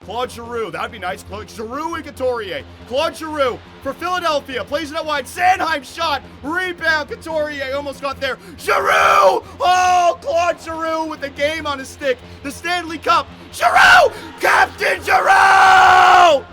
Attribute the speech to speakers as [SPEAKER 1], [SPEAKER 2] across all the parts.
[SPEAKER 1] Claude Giroux, that'd be nice. Claude Giroux and Couturier. Claude Giroux for Philadelphia, plays it out wide. Sanheim shot, rebound. Couturier almost got there. Giroux! Oh, Claude Giroux with the game on his stick. The Stanley Cup. Giroux! Captain Giroux!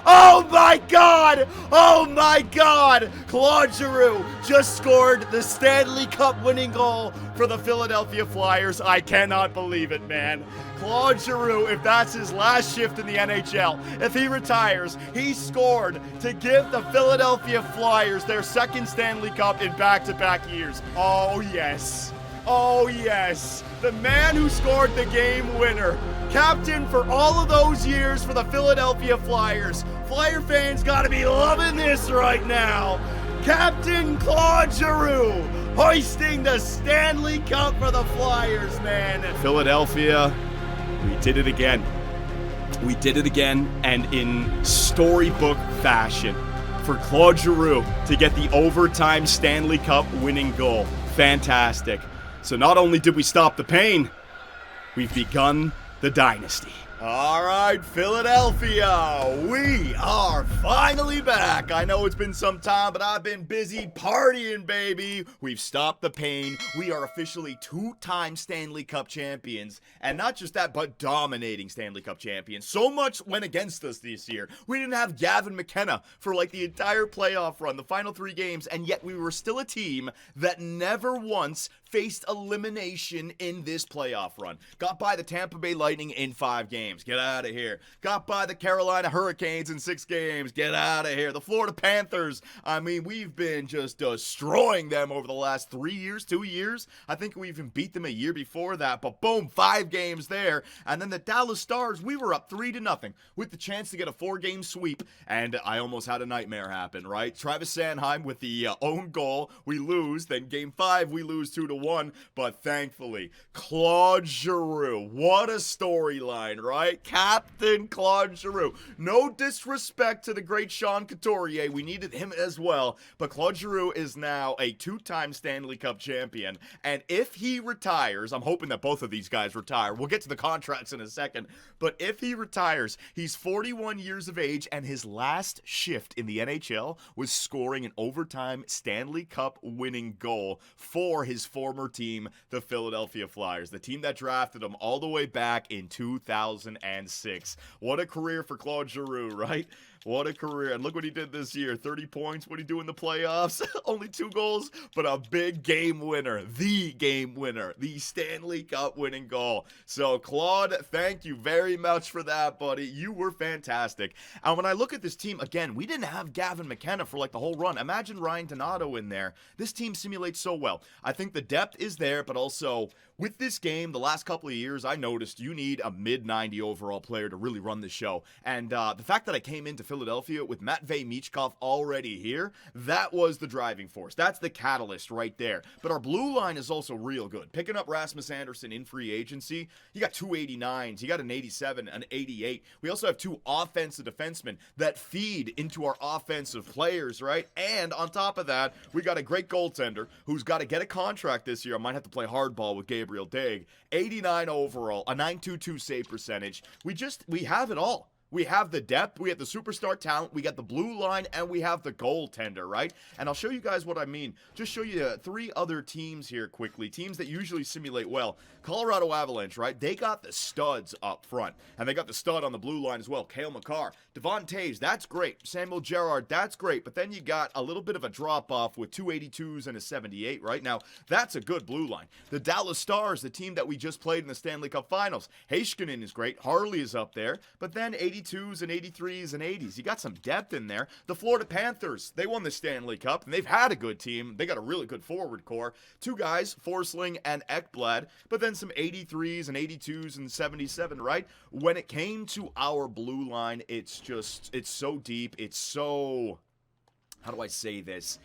[SPEAKER 1] Oh my God! Oh my God! Claude Giroux just scored the Stanley Cup winning goal for the Philadelphia Flyers. I cannot believe it, man. Claude Giroux, if that's his last shift in the NHL, if he retires, he scored to give the Philadelphia Flyers their second Stanley Cup in back-to-back years. Oh yes. Oh yes. The man who scored the game winner. Captain for all of those years for the Philadelphia Flyers. Flyer fans gotta be loving this right now. Captain Claude Giroux hoisting the Stanley Cup for the Flyers, man. Philadelphia, we did it again. We did it again, and in storybook fashion for Claude Giroux to get the overtime Stanley Cup winning goal. Fantastic. So not only did we stop the pain, we've begun the dynasty. All right, Philadelphia, we are finally back. I know it's been some time, but I've been busy partying, baby. We've stopped the pain. We are officially two-time Stanley Cup champions. And not just that, but dominating Stanley Cup champions. So much went against us this year. We didn't have Gavin McKenna for like the entire playoff run, the final 3 games, and yet we were still a team that never once faced elimination in this playoff run. Got by the Tampa Bay Lightning in 5 games. Get out of here. Got by the Carolina Hurricanes in 6 games. Get out of here. The Florida Panthers. I mean, we've been just destroying them over the last 3 years, 2 years. I think we even beat them a year before that, but boom, 5 games there. And then the Dallas Stars, we were up 3-0 with the chance to get a 4-game sweep, and I almost had a nightmare happen, right? Travis Sanheim with the own goal. We lose. Then game 5, we lose 2-1. But thankfully, Claude Giroux, what a storyline, right? Captain Claude Giroux. No disrespect to the great Sean Couturier, we needed him as well, but Claude Giroux is now a 2-time Stanley Cup champion, and if he retires, I'm hoping that both of these guys retire, we'll get to the contracts in a second, but if he retires, he's 41 years of age, and his last shift in the NHL was scoring an overtime Stanley Cup winning goal for his former team, the Philadelphia Flyers, the team that drafted him all the way back in 2006. What a career for Claude Giroux, right? What a career. And look what he did this year. 30 points. What did he do in the playoffs? Only 2 goals, but a big game winner. The game winner. The Stanley Cup winning goal. So, Claude, thank you very much for that, buddy. You were fantastic. And when I look at this team, again, we didn't have Gavin McKenna for like the whole run. Imagine Ryan Donato in there. This team simulates so well. I think the depth is there, but also with this game, the last couple of years, I noticed you need a mid-90 overall player to really run the show. And the fact that I came into Philadelphia with Matvei Michkov already here, that was the driving force. That's the catalyst right there. But our blue line is also real good. Picking up Rasmus Andersson in free agency, you got 2 89s, you got an 87, an 88. We also have 2 offensive defensemen that feed into our offensive players, right? And on top of that, we got a great goaltender who's got to get a contract this year. I might have to play hardball with Gabriel Daig. 89 overall, a .922 save percentage. We have it all. We have the depth, we have the superstar talent, we got the blue line, and we have the goaltender, right? And I'll show you guys what I mean. Just show you 3 other teams here quickly, teams that usually simulate well. Colorado Avalanche, right? They got the studs up front, and they got the stud on the blue line as well. Cale Makar, Devon Toews, that's great. Samuel Girard, that's great. But then you got a little bit of a drop-off with 2 82s and a 78, right? Now, that's a good blue line. The Dallas Stars, the team that we just played in the Stanley Cup Finals. Heiskanen is great. Harley is up there. But then 82s and 83s and 80s. You got some depth in there. The Florida Panthers, they won the Stanley Cup, and they've had a good team. They got a really good forward core. 2 guys, Forsling and Ekblad, but then some 83s and 82s and 77, right? When it came to our blue line, it's so deep. It's so, how do I say this?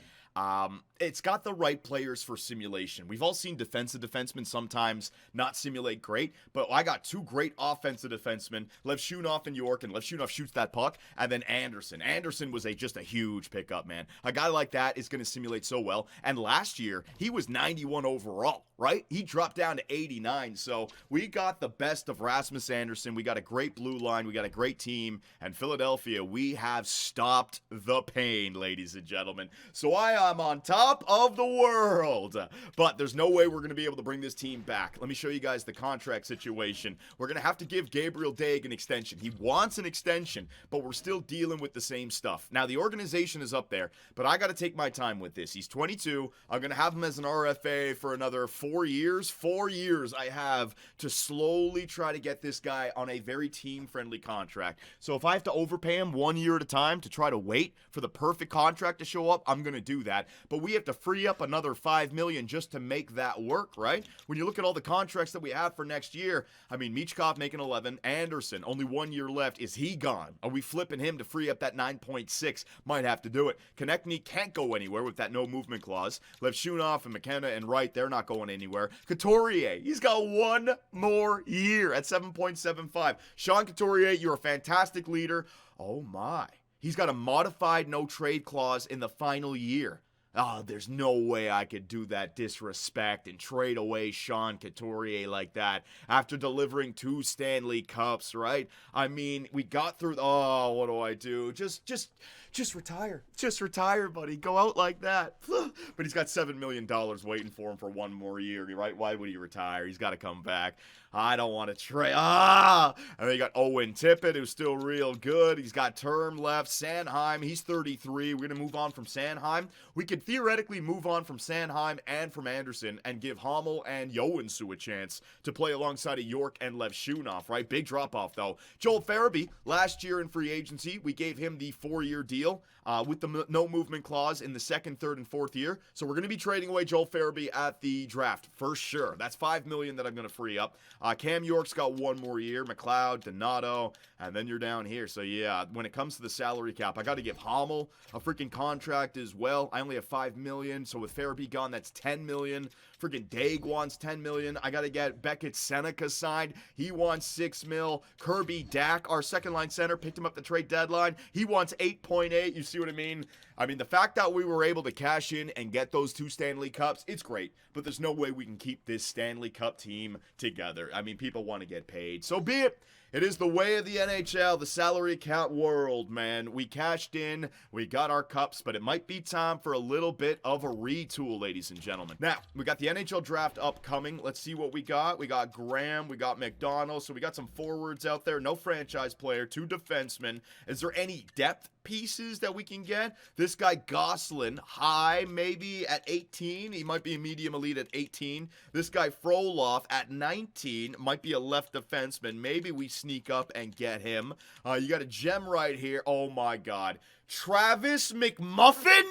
[SPEAKER 1] it's got the right players for simulation. We've all seen defensive defensemen sometimes not simulate great, but I got two great offensive defensemen, Lev Shunoff and York, and Lev Shunoff shoots that puck, and then Anderson. Anderson was just a huge pickup, man. A guy like that is going to simulate so well, and last year, he was 91 overall, right? He dropped down to 89, so we got the best of Rasmus Anderson. We got a great blue line. We got a great team, and Philadelphia, we have stopped the pain, ladies and gentlemen. So I am on top of the world, but there's no way we're going to be able to bring this team back. Let me show you guys the contract situation. We're going to have to give Gabriel Daig an extension. He wants an extension, but we're still dealing with the same stuff. Now, the organization is up there, but I got to take my time with this. He's 22. I'm going to have him as an RFA for another 4 years. 4 years I have to slowly try to get this guy on a very team-friendly contract. So if I have to overpay him 1 year at a time to try to wait for the perfect contract to show up, I'm going to do that. But we have to free up another $5 million just to make that work, right? When you look at all the contracts that we have for next year, I mean, Michkov making 11, Anderson, only 1 year left. Is he gone? Are we flipping him to free up that 9.6? Might have to do it. Konechny can't go anywhere with that no movement clause. Lev Shunoff and McKenna and Wright, they're not going anywhere. Couturier, he's got 1 more year at 7.75. Sean Couturier, you're a fantastic leader. Oh my. He's got a modified no trade clause in the final year. Oh, there's no way I could do that disrespect and trade away Sean Couturier like that after delivering 2 Stanley Cups, right? I mean, we got through. Oh, what do I do? Just retire. Just retire, buddy. Go out like that. But he's got $7 million waiting for him for 1 more year, right? Why would he retire? He's got to come back. I don't want to trade. And then you got Owen Tippett, who's still real good. He's got term left. Sanheim, he's 33. We're going to move on from Sanheim. We could theoretically move on from Sanheim and from Anderson and give Hommel and Joensuu a chance to play alongside of York and Lev Shunoff, right? Big drop-off, though. Joel Farabee, last year in free agency, we gave him the 4-year deal with the no movement clause in the 2nd, 3rd, and 4th year. So we're going to be trading away Joel Farabee at the draft, for sure. That's $5 million that I'm going to free up. Cam York's got 1 more year. McLeod, Donato, and then you're down here. So, yeah, when it comes to the salary cap, I got to give Hommel a freaking contract as well. I only have $5 million, so with Farabee gone, that's $10 million. Freaking Daig wants $10 million. I got to get Beckett Seneca signed. He wants $6 million. Kirby Dack, our second-line center, picked him up the trade deadline. He wants 8.8. You see what I mean? I mean, the fact that we were able to cash in and get those 2 Stanley Cups, it's great. But there's no way we can keep this Stanley Cup team together. I mean, people want to get paid. So be it. It is the way of the NHL, the salary cap world, man. We cashed in, we got our cups, but it might be time for a little bit of a retool, ladies and gentlemen. Now, we got the NHL draft upcoming. Let's see what we got. We got Graham, we got McDonald, so we got some forwards out there. No franchise player, 2 defensemen. Is there any depth pieces that we can get? This guy Gosselin, high maybe at 18. He might be a medium elite at 18. This guy Frolov at 19 might be a left defenseman. Maybe we sneak up and get him. You got a gem right here. Oh my God. Travis McMuffin?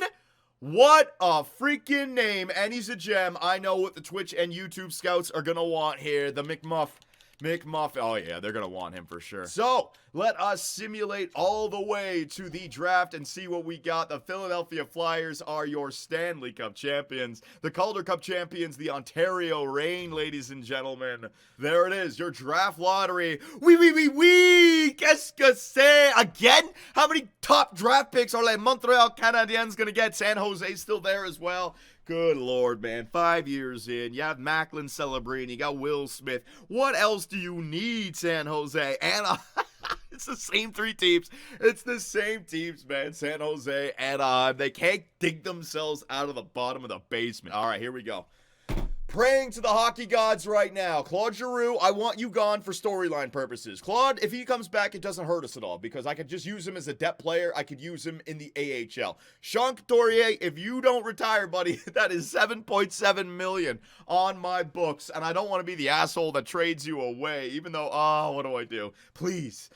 [SPEAKER 1] What a freaking name. And he's a gem. I know what the Twitch and YouTube scouts are going to want here. The McMuffin. Oh, yeah, they're going to want him for sure. So, let us simulate all the way to the draft and see what we got. The Philadelphia Flyers are your Stanley Cup champions. The Calder Cup champions, the Ontario Reign, ladies and gentlemen. There it is, your draft lottery. Oui. Qu'est-ce que c'est? Again? How many top draft picks are les Montreal Canadiens going to get? San Jose's still there as well. Good Lord, man. 5 years in. You have Macklin Celebrini. You got Will Smith. What else do you need, San Jose? And it's the same 3 teams. It's the same teams, man. San Jose and they can't dig themselves out of the bottom of the basement. All right, here we go. Praying to the hockey gods right now. Claude Giroux, I want you gone for storyline purposes. Claude, if he comes back, it doesn't hurt us at all because I could just use him as a depth player. I could use him in the AHL. Sean Couturier, if you don't retire, buddy, that is $7.7 million on my books. And I don't want to be the asshole that trades you away, even though, what do I do? Please,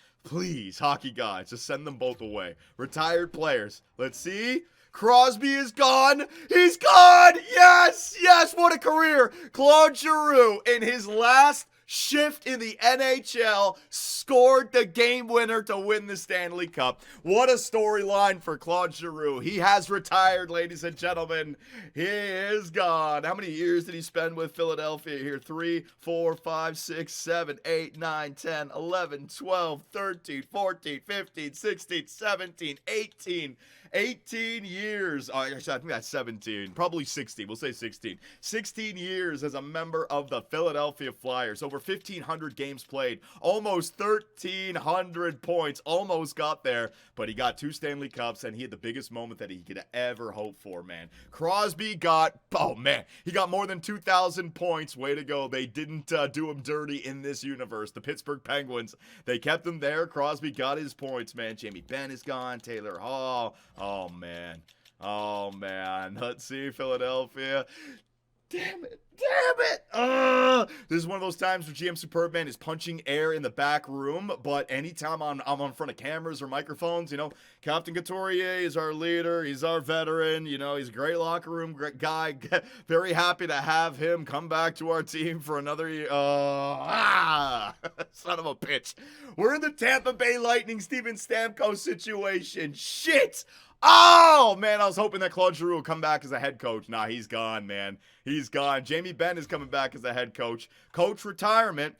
[SPEAKER 1] hockey gods, just send them both away. Retired players. Let's see. Crosby is gone. He's gone. Yes. What a career. Claude Giroux in his last shift in the NHL, scored the game winner to win the Stanley Cup. What a storyline for Claude Giroux. He has retired, ladies and gentlemen. He is gone. How many years did he spend with Philadelphia here? 3, 4, 5, 6, 7, 8, 9, 10, 11, 12, 13, 14, 15, 16, 17, 18. 18 years. Oh, actually, I think that's 17. Probably 16. We'll say 16. 16 years as a member of the Philadelphia Flyers. Over 1,500 games played. Almost 1,300 points. Almost got there. But he got 2 Stanley Cups, and he had the biggest moment that he could ever hope for, man. Crosby got, oh, man. He got more than 2,000 points. Way to go. They didn't do him dirty in this universe. The Pittsburgh Penguins, they kept him there. Crosby got his points, man. Jamie Benn is gone. Taylor Hall. Oh, man. Oh, man. Let's see, Philadelphia. Damn it. Damn it. This is one of those times where GM Superbman is punching air in the back room, but anytime I'm on front of cameras or microphones, you know, Captain Couturier is our leader. He's our veteran. You know, he's a great locker room guy. Very happy to have him come back to our team for another year. Son of a bitch. We're in the Tampa Bay Lightning Steven Stamkos situation. Shit. Oh, man, I was hoping that Claude Giroux would come back as a head coach. Nah, he's gone, man. He's gone. Jamie Benn is coming back as a head coach. Coach retirement.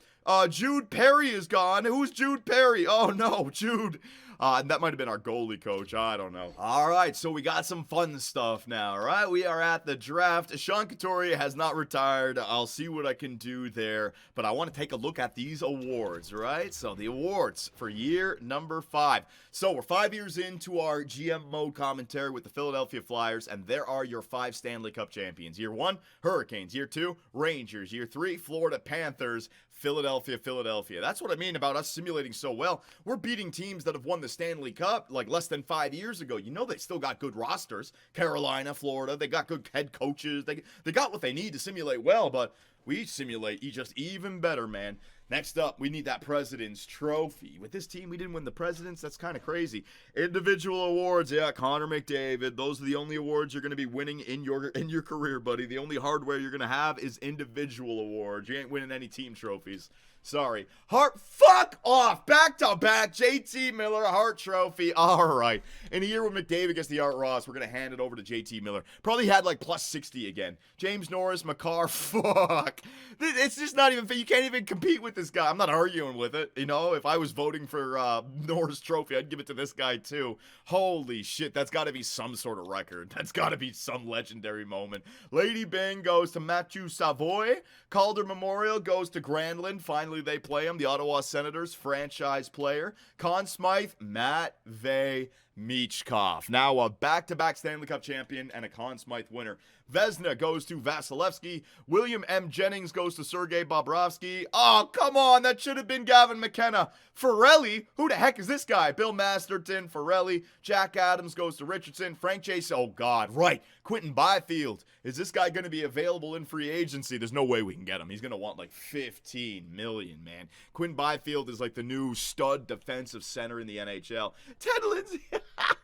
[SPEAKER 1] Jude Perry is gone. Who's Jude Perry? Oh, no, Jude. That might have been our goalie coach. I don't know. All right, so we got some fun stuff now, all right? We are at the draft. Sean Couturier has not retired. I'll see what I can do there, but I want to take a look at these awards, right? So the awards for year number 5. So we're 5 years into our GM mode commentary with the Philadelphia Flyers, and there are your 5 Stanley Cup champions. Year 1, Hurricanes. Year 2, Rangers. Year 3, Florida Panthers. Philadelphia. That's what I mean about us simulating so well. We're beating teams that have won the Stanley Cup like less than 5 years ago. You know they still got good rosters. Carolina, Florida, they got good head coaches. They got what they need to simulate well, but we simulate just even better, man. Next up, we need that President's Trophy. With this team, we didn't win the President's. That's kind of crazy. Individual awards, yeah, Connor McDavid. Those are the only awards you're going to be winning in your career, buddy. The only hardware you're going to have is individual awards. You ain't winning any team trophies. Sorry. Fuck off. Back to back. JT Miller, Hart Trophy. All right. In a year when McDavid gets the Art Ross, we're going to hand it over to JT Miller. Probably had like plus 60 again. James Norris, Makar, fuck. It's just not even fair. You can't even compete with this guy. I'm not arguing with it. You know, if I was voting for Norris Trophy, I'd give it to this guy too. Holy shit. That's got to be some sort of record. That's got to be some legendary moment. Lady Bing goes to Matthew Savoy. Calder Memorial goes to Granlund. Finally, they play him. The Ottawa Senators franchise player. Conn Smythe, Matvei Michkov. Now a back-to-back Stanley Cup champion and a Conn Smythe winner. Vezina goes to Vasilevsky. William M. Jennings goes to Sergei Bobrovsky. Oh, come on. That should have been Gavin McKenna. Ferrelli. Who the heck is this guy? Bill Masterton, Ferrelli. Jack Adams goes to Richardson. Frank Chase. Oh, God. Right. Quentin Byfield. Is this guy going to be available in free agency? There's no way we can get him. He's going to want like $15 million, man. Quentin Byfield is like the new stud defensive center in the NHL. Ted Lindsay.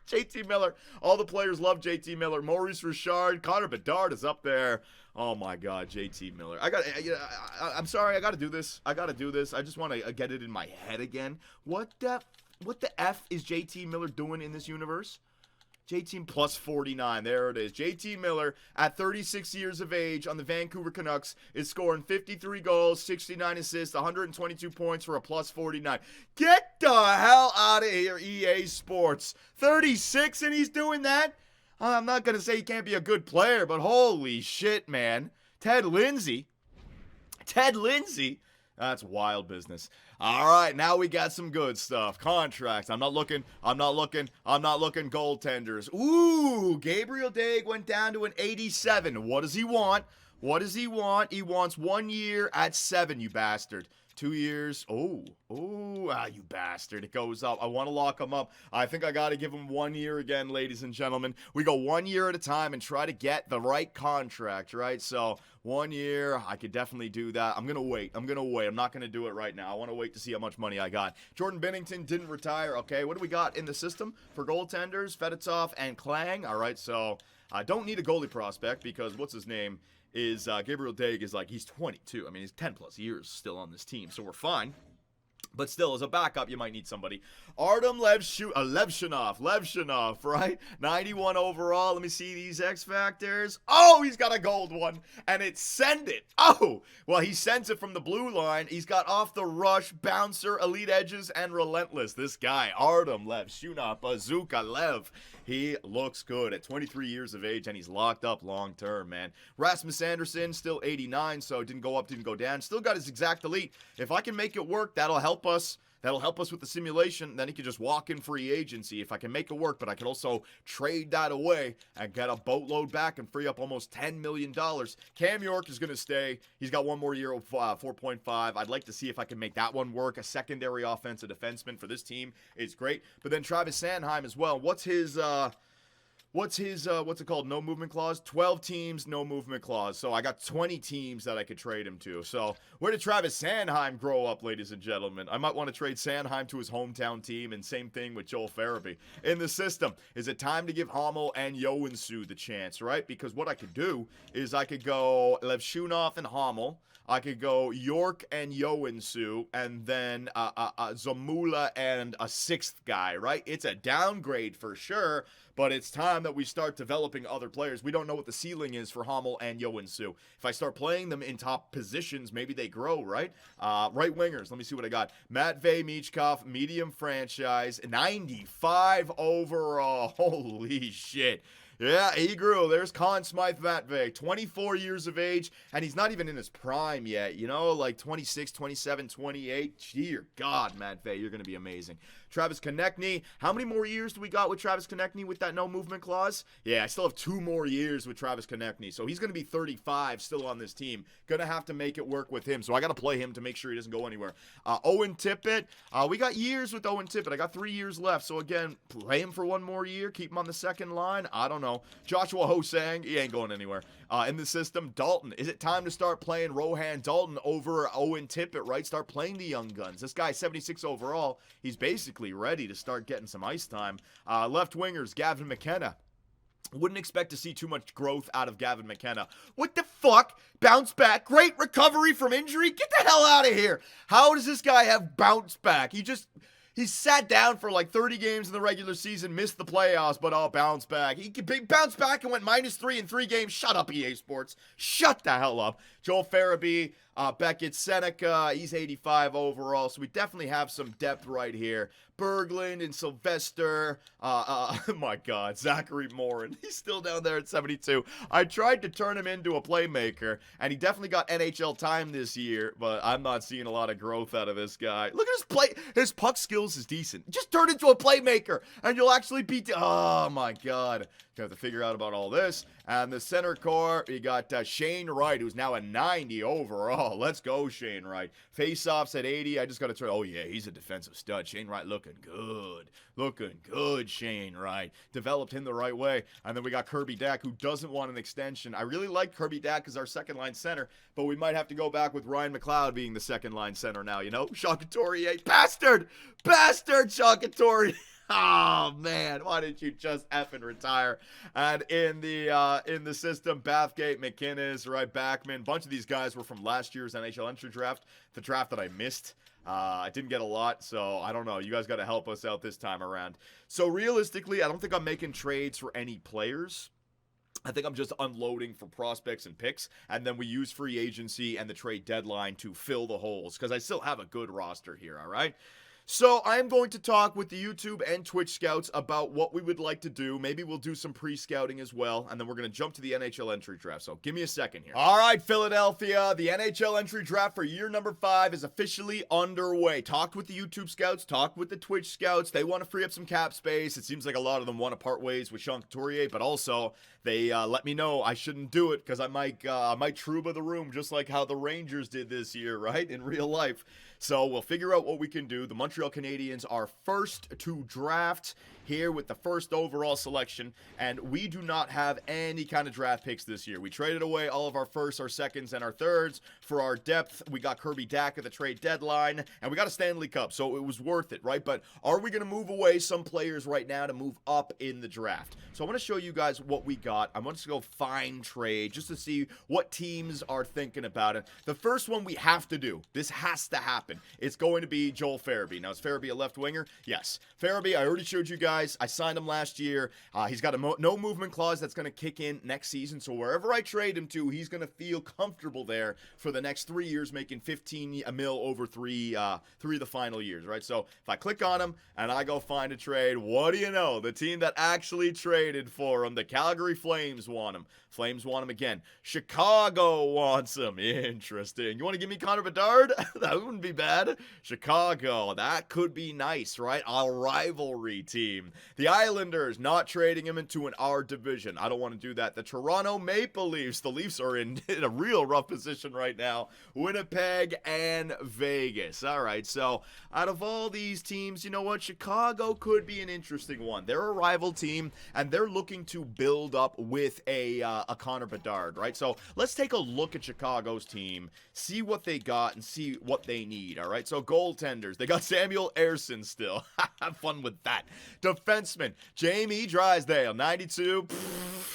[SPEAKER 1] JT Miller. All the players love JT Miller. Maurice Richard. Connor Bedard is up there. Oh, my God. JT Miller. I'm sorry. I got to do this. I just want to get it in my head again. What the F is JT Miller doing in this universe? JT plus 49. There it is. JT Miller, at 36 years of age on the Vancouver Canucks, is scoring 53 goals, 69 assists, 122 points for a plus 49. Get the hell out of here, EA Sports. 36 and he's doing that? I'm not going to say he can't be a good player, but holy shit, man. Ted Lindsay. That's wild business. All right, now we got some good stuff. Contracts. I'm not looking goaltenders. Ooh, Gabriel Daig went down to an 87. What does he want? He wants 1 year at 7, you bastard. 2 years. You bastard. It goes up. I want to lock him up. I think I got to give him 1 year again, ladies and gentlemen. We go 1 year at a time and try to get the right contract, right? So 1 year, I could definitely do that. I'm going to wait. I'm not going to do it right now. I want to wait to see how much money I got. Jordan Binnington didn't retire. Okay, what do we got in the system for goaltenders? Fedotov and Klang. All right, so I don't need a goalie prospect because what's his name is Gabriel Daig is like, he's 22. I mean, he's 10 plus years still on this team, so we're fine. But still, as a backup, you might need somebody. Artem Levshinov, right? 91 overall. Let me see these X Factors. Oh, he's got a gold one. And it's Send It. Oh, well, he sends it from the blue line. He's got Off the Rush, Bouncer, Elite Edges, and Relentless. This guy, Artem Levshinov, Bazooka Lev. He looks good at 23 years of age, and he's locked up long term, man. Rasmus Anderson, still 89, so didn't go up, didn't go down. Still got his exact elite. If I can make it work, that'll help us. That'll help us with the simulation. Then he can just walk in free agency if I can make it work. But I can also trade that away and get a boatload back and free up almost $10 million. Cam York is going to stay. He's got one more year of 4.5. I'd like to see if I can make that one work. A secondary offensive defenseman for this team is great. But then Travis Sanheim as well. What's it called? No movement clause? 12 teams, no movement clause. So I got 20 teams that I could trade him to. So where did Travis Sanheim grow up, ladies and gentlemen? I might want to trade Sanheim to his hometown team, and same thing with Joel Farabee. In the system, is it time to give Hamel and Yoansu the chance, right? Because what I could do is I could go Levshunov and Hamel. I could go York and Yoansu, and then Zamula and a sixth guy, right? It's a downgrade for sure, but it's time that we start developing other players. We don't know what the ceiling is for Hamel and Yoansu. If I start playing them in top positions, maybe they grow, right? Right wingers, let me see what I got. Matvey Michkov, medium franchise, 95 overall. Holy shit. Yeah, he grew. There's Conn Smythe Matvey, 24 years of age, and he's not even in his prime yet, you know, like 26, 27, 28. Dear God, Matvey, you're going to be amazing. Travis Konechny, how many more years do we got with Travis Konechny with that no movement clause? Yeah, I still have 2 more years with Travis Konechny, so he's going to be 35 still on this team. Going to have to make it work with him, so I got to play him to make sure he doesn't go anywhere. Owen Tippett, we got years with Owen Tippett. I got 3 years left, so again, play him for 1 more year, keep him on the second line. I don't know. Joshua Ho-Sang, he ain't going anywhere. In the system, Dalton. Is it time to start playing Rohan Dalton over Owen Tippett, right? Start playing the young guns. This guy, 76 overall. He's basically ready to start getting some ice time. Left wingers, Gavin McKenna. Wouldn't expect to see too much growth out of Gavin McKenna. What the fuck? Bounce back. Great recovery from injury? Get the hell out of here. How does this guy have bounce back? He sat down for like 30 games in the regular season, missed the playoffs, but bounce back. He bounced back and went -3 in 3 games. Shut up, EA Sports. Shut the hell up. Joel Farabee, Beckett Seneca, he's 85 overall, so we definitely have some depth right here. Berglund and Sylvester, my God, Zachary Morin, he's still down there at 72. I tried to turn him into a playmaker, and he definitely got NHL time this year, but I'm not seeing a lot of growth out of this guy. Look at his play, his puck skills is decent. Just turn into a playmaker, and you'll actually beat, oh my God. You have to figure out about all this. And the center core, you got Shane Wright, who's now a 90 overall. Let's go, Shane Wright. Face-offs at 80. I just got to turn. Oh, yeah, he's a defensive stud. Shane Wright looking good. Looking good, Shane Wright. Developed him the right way. And then we got Kirby Dack, who doesn't want an extension. I really like Kirby Dack as our second-line center, but we might have to go back with Ryan McLeod being the second-line center now, you know? Sean Couturier. Bastard! Bastard, Sean Couturier! Oh, man, why didn't you just effing retire? And in the system, Bathgate, McInnes, right, Backman, bunch of these guys were from last year's NHL entry draft, the draft that I missed. I didn't get a lot, so I don't know. You guys got to help us out this time around. So realistically, I don't think I'm making trades for any players. I think I'm just unloading for prospects and picks, and then we use free agency and the trade deadline to fill the holes, because I still have a good roster here, all right? So I am going to talk with the YouTube and Twitch scouts about what we would like to do. Maybe we'll do some pre-scouting as well, and then we're going to jump to the NHL entry draft. So give me a second here. All right, Philadelphia, the NHL entry draft for year number 5 is officially underway. Talked with the YouTube scouts, talked with the Twitch scouts. They want to free up some cap space. It seems like a lot of them want to part ways with Sean Couturier, but also they let me know I shouldn't do it because I might Trouba the room just like how the Rangers did this year, right, in real life. So we'll figure out what we can do. The Montreal Canadiens are first to draft here with the first overall selection, and we do not have any kind of draft picks this year. We traded away all of our firsts, our seconds, and our thirds for our depth. We got Kirby Dack at the trade deadline, and we got a Stanley Cup, so it was worth it, right? But are we going to move away some players right now to move up in the draft? So I want to show you guys what we got. I want to go find trade just to see what teams are thinking about it. The first one we have to do, this has to happen. It's going to be Joel Farabee. Now, is Farabee a left winger? Yes. Farabee, I already showed you guys. I signed him last year. He's got a no movement clause that's going to kick in next season. So wherever I trade him to, he's going to feel comfortable there for the next 3 years, making 15 mil over three of the final years, right? So if I click on him and I go find a trade, what do you know? The team that actually traded for him, the Calgary Flames, want him. Flames want him again. Chicago wants him. Interesting. You want to give me Connor Bedard? That wouldn't be bad. Chicago. That could be nice, right? Our rivalry team. The Islanders not trading him into an R division. I don't want to do that. The Toronto Maple Leafs. The Leafs are in a real rough position right now. Winnipeg and Vegas. All right, so out of all these teams, you know what? Chicago could be an interesting one. They're a rival team, and they're looking to build up with a Connor Bedard, right? So let's take a look at Chicago's team, see what they got, and see what they need, all right? So goaltenders, they got Samuel Ersson still. Have fun with that. Defenseman, Jamie Drysdale, 92.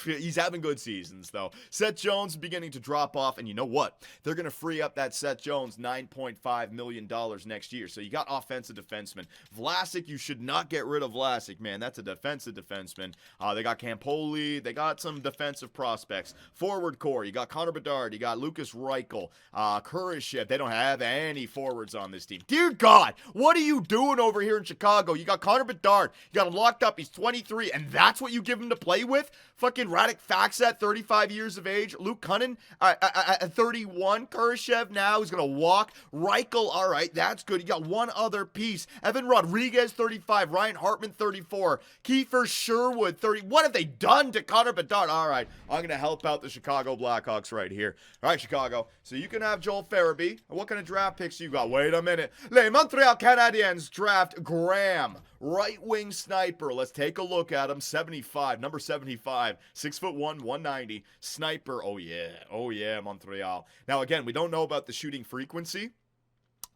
[SPEAKER 1] He's having good seasons, though. Seth Jones beginning to drop off, and you know what? They're going to free up that Seth Jones $9.5 million next year. So you got offensive defenseman. Vlasic, you should not get rid of Vlasic, man. That's a defensive defenseman. They got Campoli. They got some defensive prospects. Forward core, you got Connor Bedard. You got Lucas Reichel. Kurashev. They don't have any forwards on this team. Dear God, what are you doing over here in Chicago? You got Connor Bedard. You got him locked up. He's 23, and that's what you give him to play with? Fucking Radek Faksa, 35 years of age. Luke Cunnin at 31. Kurashev now is going to walk. Reichel, all right, that's good. You got one other piece. Evan Rodriguez, 35. Ryan Hartman, 34. Kiefer Sherwood, 30. What have they done to Connor Bedard? All right, I'm going to help out the Chicago Blackhawks right here. All right, Chicago. So you can have Joel Farabee. What kind of draft picks you got? Wait a minute. Les Montreal Canadiens draft Graham. Right wing sniper. Let's take a look at him. 75, number 75, 6'1", 190. Sniper. Oh yeah, Montreal. Now again, we don't know about the shooting frequency.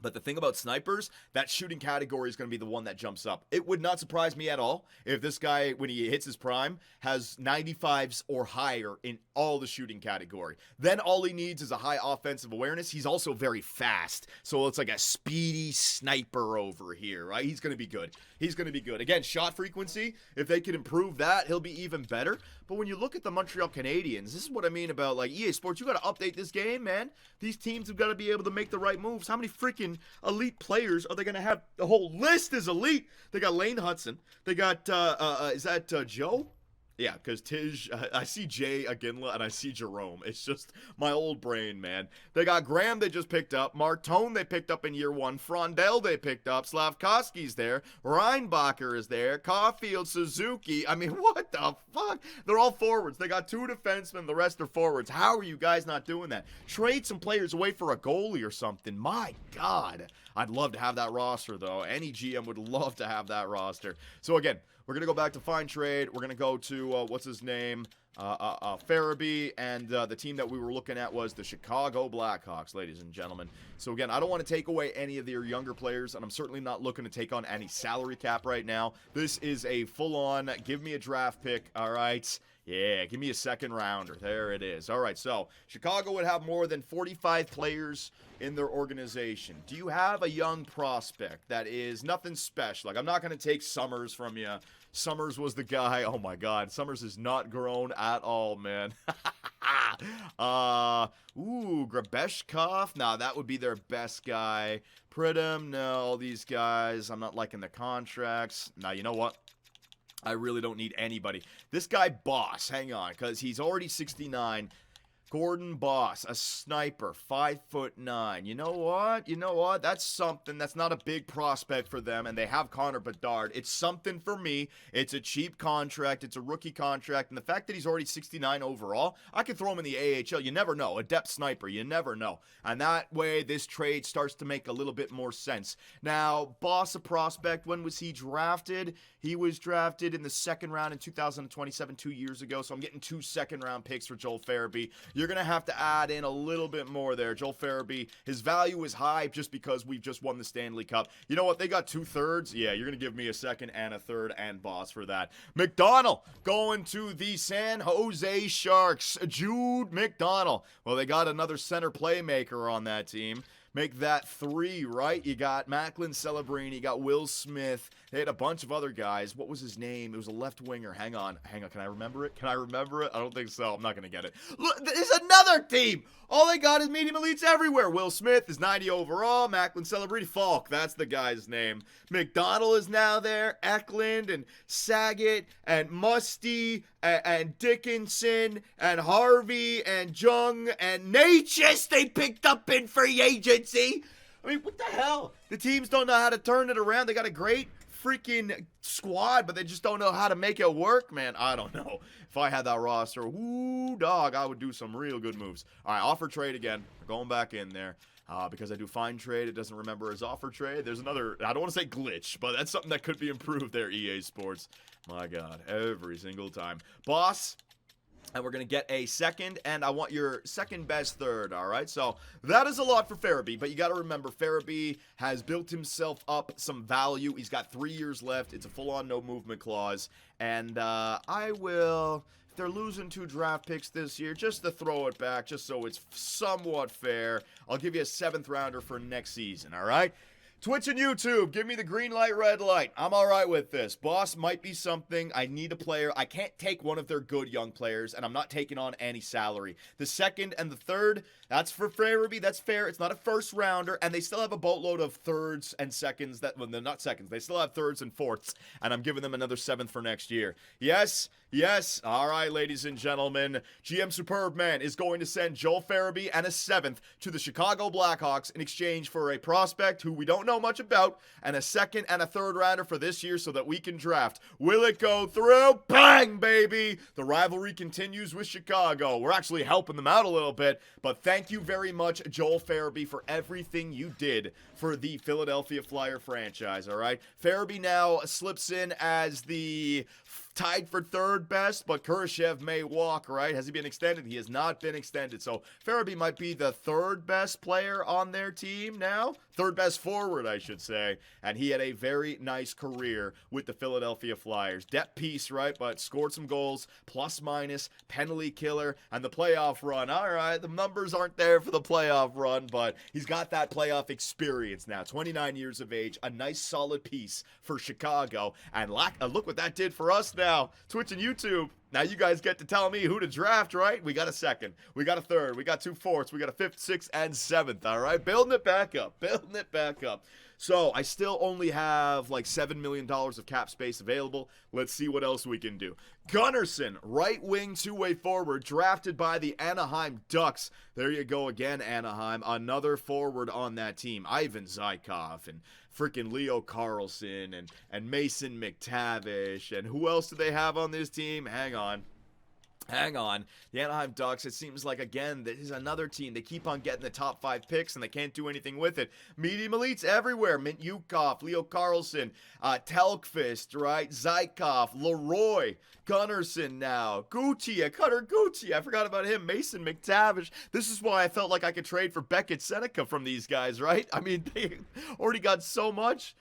[SPEAKER 1] But the thing about snipers, that shooting category is going to be the one that jumps up. It would not surprise me at all if this guy, when he hits his prime, has 95s or higher in all the shooting category. Then all he needs is a high offensive awareness. He's also very fast. So it's like a speedy sniper over here, right? He's going to be good. He's going to be good. Again, shot frequency, if they can improve that, he'll be even better. But when you look at the Montreal Canadiens, this is what I mean about like EA Sports. You got to update this game, man. These teams have got to be able to make the right moves. How many freaking elite players are they going to have? The whole list is elite. They got Lane Hudson. They got, is that Joe? Yeah, because Tij, I see Jay Aginla and I see Jerome. It's just my old brain, man. They got Graham they just picked up. Martone they picked up in year one. Frondell they picked up. Slavkovsky's there. Reinbacher is there. Caulfield, Suzuki. I mean, what the fuck? They're all forwards. They got 2 defensemen. The rest are forwards. How are you guys not doing that? Trade some players away for a goalie or something. My God. I'd love to have that roster, though. Any GM would love to have that roster. So, again, we're going to go back to find trade. We're going to go to, what's his name? Farabee, and the team that we were looking at was the Chicago Blackhawks, ladies and gentlemen. So, again, I don't want to take away any of their younger players, and I'm certainly not looking to take on any salary cap right now. This is a full-on, give me a draft pick, all right? Yeah, give me a second rounder. There it is. All right, so Chicago would have more than 45 players in their organization. Do you have a young prospect that is nothing special? Like, I'm not going to take Summers from you. Summers was the guy. Oh, my God. Summers is not grown at all, man. Grabeshkov. Nah, that would be their best guy. Pridham. No, all these guys. I'm not liking the contracts. Now, you know what? I really don't need anybody. This guy, Boss, hang on, because he's already 69. Gordon Boss, a sniper, 5'9". You know what? You know what? That's something. That's not a big prospect for them, and they have Connor Bedard. It's something for me. It's a cheap contract. It's a rookie contract, and the fact that he's already 69 overall, I could throw him in the AHL. You never know. A depth sniper. You never know. And that way, this trade starts to make a little bit more sense. Now, Boss, a prospect. When was he drafted? He was drafted in the second round in 2027, 2 years ago. So I'm getting 2 second-round picks for Joel Farabee. You're going to have to add in a little bit more there. Joel Farabee, his value is high just because we've just won the Stanley Cup. You know what? They got 2/3. Yeah, you're going to give me a second and a third and Boss for that. McDonald going to the San Jose Sharks. Jude McDonald. Well, they got another center playmaker on that team. Make that 3, right? You got Macklin Celebrini, you got Will Smith. They had a bunch of other guys. What was his name? It was a left winger. Hang on. Can I remember it? I don't think so. I'm not going to get it. Look, there's another team. All they got is medium elites everywhere. Will Smith is 90 overall. Macklin Celebrini. Falk, that's the guy's name. McDonald is now there. Eklund and Saget and Musty and Dickinson and Harvey and Jung and Natchez they picked up in free agency. I mean, what the hell? The teams don't know how to turn it around. They got a great freaking squad, but they just don't know how to make it work, man. I don't know. If I had that roster, whoo, dog, I would do some real good moves. All right, offer trade again. We're going back in there. Because I do find trade, it doesn't remember his offer trade. There's another, I don't want to say glitch, but that's something that could be improved there, EA Sports. My God, every single time. Boss. And we're going to get a second, and I want your second best third, all right? So that is a lot for Farabee, but you got to remember, Farabee has built himself up some value. He's got 3 years left. It's a full-on no-movement clause, and I will, if they're losing 2 draft picks this year, just to throw it back, just so it's somewhat fair, I'll give you a 7th rounder for next season, all right? Twitch and YouTube, give me the green light, red light. I'm all right with this. Boss might be something. I need a player. I can't take one of their good young players, and I'm not taking on any salary. The second and the third, that's for Farabee. That's fair. It's not a first rounder, and they still have a boatload of thirds and seconds. Well, they're not seconds. They still have thirds and fourths, and I'm giving them another 7th for next year. Yes, yes. All right, ladies and gentlemen. GM Superb Man is going to send Joel Farabee and a 7th to the Chicago Blackhawks in exchange for a prospect who we don't know much about, and a 2nd and a 3rd rounder for this year so that we can draft. Will it go through? Bang, baby! The rivalry continues with Chicago. We're actually helping them out a little bit, but thank you very much, Joel Farabee, for everything you did for the Philadelphia Flyer franchise, all right? Farabee now slips in as the tied for 3rd best, but Kurashev may walk, right? Has he been extended? He has not been extended. So Farabee might be the 3rd best player on their team now. 3rd best forward, I should say. And he had a very nice career with the Philadelphia Flyers. Depth piece, right? But scored some goals, plus minus, penalty killer, and the playoff run. All right, the numbers aren't there for the playoff run, but he's got that playoff experience now. 29 years of age, a nice solid piece for Chicago. And look what that did for us now. Twitch and YouTube. Now you guys get to tell me who to draft, right? We got a 2nd. We got a 3rd. We got 2 4ths. We got a 5th, 6th, and 7th, all right? Building it back up. Building it back up. So I still only have like $7 million of cap space available. Let's see what else we can do. Gunnarsson, right wing, 2-way forward, drafted by the Anaheim Ducks. There you go again, Anaheim. Another forward on that team. Ivan Zykov and freaking Leo Carlson and Mason McTavish. And who else do they have on this team? Hang on. The Anaheim Ducks, it seems like, again, this is another team. They keep on getting the top 5 picks, and they can't do anything with it. Medium elites everywhere. Mint Yukov, Leo Carlson, Telkvist, right? Zykov, Leroy, Gunnarsson now. Cutter Gucci. I forgot about him. Mason McTavish. This is why I felt like I could trade for Beckett Seneca from these guys, right? I mean, they already got so much.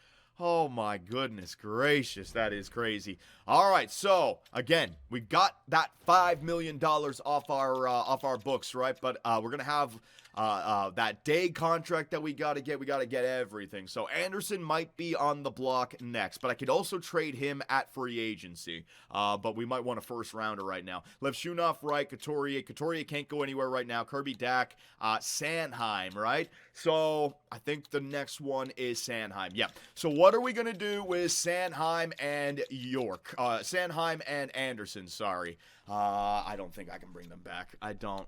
[SPEAKER 1] Oh my goodness gracious, that is crazy. All right, so again, we got that $5 million off our books, right? But we're gonna have that day contract that we got to get. We got to get everything. So Anderson might be on the block next, but I could also trade him at free agency. But we might want a first rounder right now. Levshunov right, Couturier can't go anywhere right now. Kirby Dak, Sanheim, right? So I think the next one is Sanheim. Yeah. So what are we going to do with Sanheim and York? Sanheim and Anderson, sorry. I don't think I can bring them back. I don't.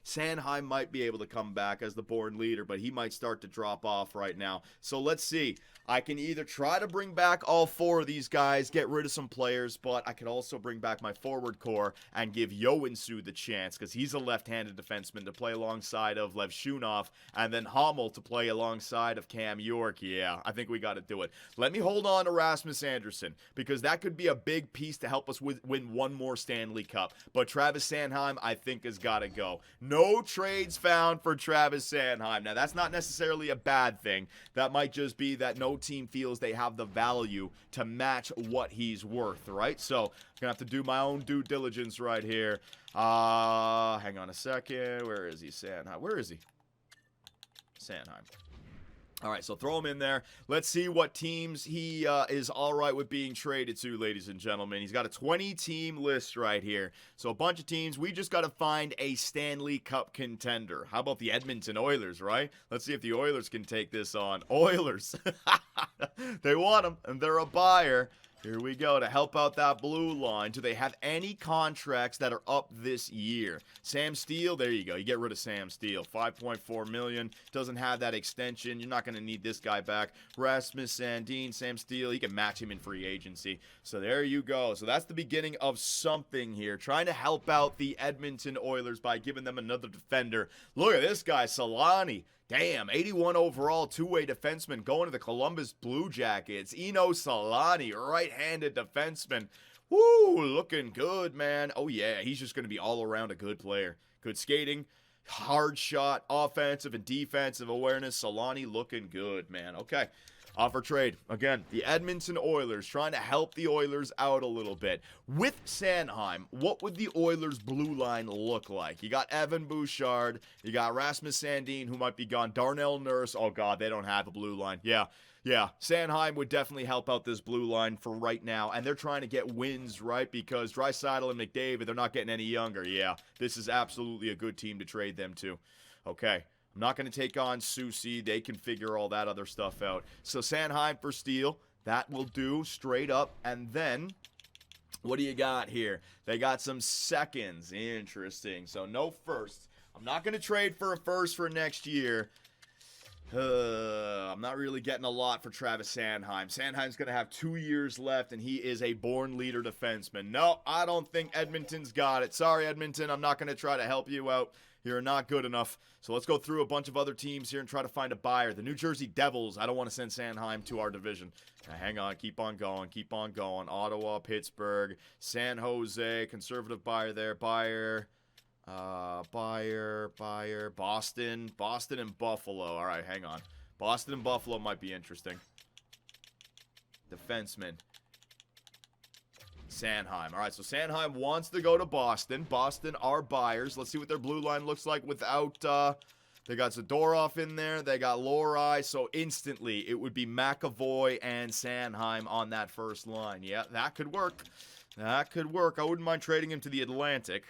[SPEAKER 1] Sanheim might be able to come back as the born leader, but he might start to drop off right now. So let's see. I can either try to bring back all 4 of these guys, get rid of some players, but I could also bring back my forward core and give Yoansu the chance, because he's a left-handed defenseman, to play alongside of Levshunov, and then Hummel to play alongside of Cam York. Yeah, I think we got to do it. Let me hold on to Rasmus Anderson, because that could be a big piece to help us win one more Stanley Cup. But Travis Sanheim, I think, has got to go. No trades found for Travis Sanheim. Now, that's not necessarily a bad thing. That might just be that no team feels they have the value to match what he's worth, right? So I'm gonna have to do my own due diligence right here. Hang on a second. Where is he? Sanheim. Where is he? Sanheim. All right, so throw him in there. Let's see what teams he is all right with being traded to, ladies and gentlemen. He's got a 20-team list right here. So a bunch of teams. We just got to find a Stanley Cup contender. How about the Edmonton Oilers, right? Let's see if the Oilers can take this on. Oilers. They want him, and they're a buyer. Here we go, to help out that blue line. Do they have any contracts that are up this year? Sam Steele, there you go. You get rid of Sam Steele. $5.4 million. Doesn't have that extension. You're not going to need this guy back. Rasmus Sandin, Sam Steele, you can match him in free agency. So there you go. So that's the beginning of something here. Trying to help out the Edmonton Oilers by giving them another defender. Look at this guy, Solani. Damn, 81 overall, two-way defenseman going to the Columbus Blue Jackets. Eno Solani, right-handed defenseman. Woo, looking good, man. Oh, yeah, he's just going to be all around a good player. Good skating, hard shot, offensive and defensive awareness. Solani looking good, man. Okay. Offer trade. Again, the Edmonton Oilers trying to help the Oilers out a little bit. With Sanheim, what would the Oilers' blue line look like? You got Evan Bouchard. You got Rasmus Sandin, who might be gone. Darnell Nurse. Oh, God, they don't have a blue line. Yeah. Sanheim would definitely help out this blue line for right now. And they're trying to get wins, right? Because Draisaitl and McDavid, they're not getting any younger. Yeah, this is absolutely a good team to trade them to. Okay. I'm not going to take on Susie. They can figure all that other stuff out. So Sanheim for Steele. That will do straight up. And then, what do you got here? They got some seconds. Interesting. So no firsts. I'm not going to trade for a first for next year. I'm not really getting a lot for Travis Sanheim. Sanheim's going to have 2 years left, and he is a born leader defenseman. No, I don't think Edmonton's got it. Sorry, Edmonton. I'm not going to try to help you out. You're not good enough. So let's go through a bunch of other teams here and try to find a buyer. The New Jersey Devils. I don't want to send Sanheim to our division. Now, hang on. Keep on going. Ottawa, Pittsburgh, San Jose. Conservative buyer there. Buyer, Boston and Buffalo. All right, hang on. Boston and Buffalo might be interesting. Defenseman. Sanheim. All right, so Sanheim wants to go to Boston. Boston are buyers. Let's see what their blue line looks like without, they got Zadorov in there. They got Lohrei. So instantly, it would be McAvoy and Sanheim on that first line. Yeah, that could work. I wouldn't mind trading him to the Atlantic.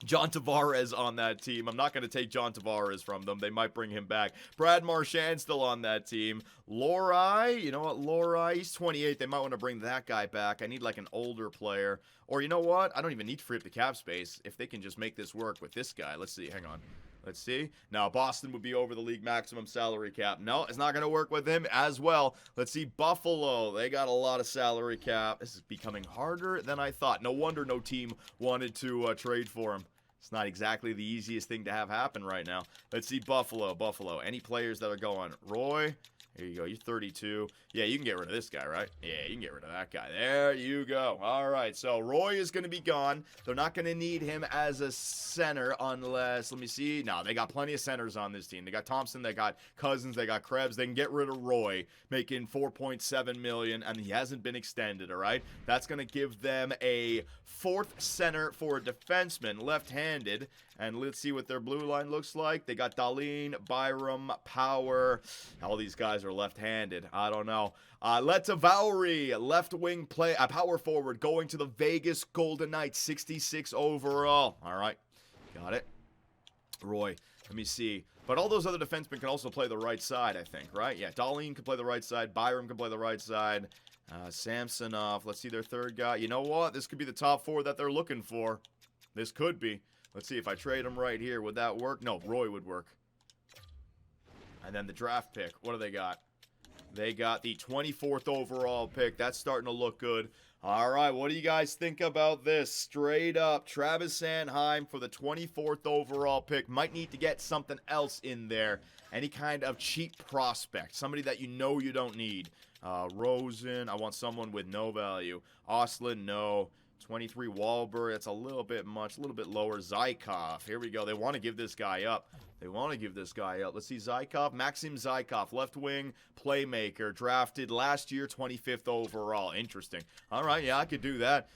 [SPEAKER 1] John Tavares on that team. I'm not going to take John Tavares from them. They might bring him back. Brad Marchand still on that team. Lohrei, you know what? Lohrei, he's 28. They might want to bring that guy back. I need like an older player. Or you know what? I don't even need to free up the cap space if they can just make this work with this guy. Let's see. Hang on. Let's see. Now, Boston would be over the league maximum salary cap. No, it's not going to work with him as well. Let's see. Buffalo. They got a lot of salary cap. This is becoming harder than I thought. No wonder no team wanted to trade for him. It's not exactly the easiest thing to have happen right now. Let's see. Buffalo. Any players that are going? Roy. Here you go. You're 32. Yeah, you can get rid of this guy, right? Yeah, you can get rid of that guy. There you go. All right, so Roy is going to be gone. They're not going to need him as a center unless, let me see. No, they got plenty of centers on this team. They got Thompson, they got Cousins, they got Krebs. They can get rid of Roy, making $4.7 million, and he hasn't been extended, all right? That's going to give them a fourth center for a defenseman, left-handed. And let's see what their blue line looks like. They got Darlene, Byram, Power. All these guys are left-handed. I don't know. Leta Vowry, left wing play, power forward, going to the Vegas Golden Knights, 66 overall. All right, got it. Roy, let me see. But all those other defensemen can also play the right side, I think, right? Yeah, Darlene can play the right side. Byram can play the right side. Samsonov, let's see their third guy. You know what? This could be the top four that they're looking for. This could be. Let's see if I trade him right here. Would that work? No, Roy would work. And then the draft pick. What do they got? They got the 24th overall pick. That's starting to look good. All right, what do you guys think about this? Straight up, Travis Sanheim for the 24th overall pick. Might need to get something else in there. Any kind of cheap prospect. Somebody that you know you don't need. Rosen, I want someone with no value. Oslin, no. 23 Wahlberg, that's a little bit much, a little bit lower. Zykov, here we go. They want to give this guy up. Let's see, Zykov, Maxim Zykov, left wing playmaker, drafted last year, 25th overall. Interesting. All right, yeah, I could do that.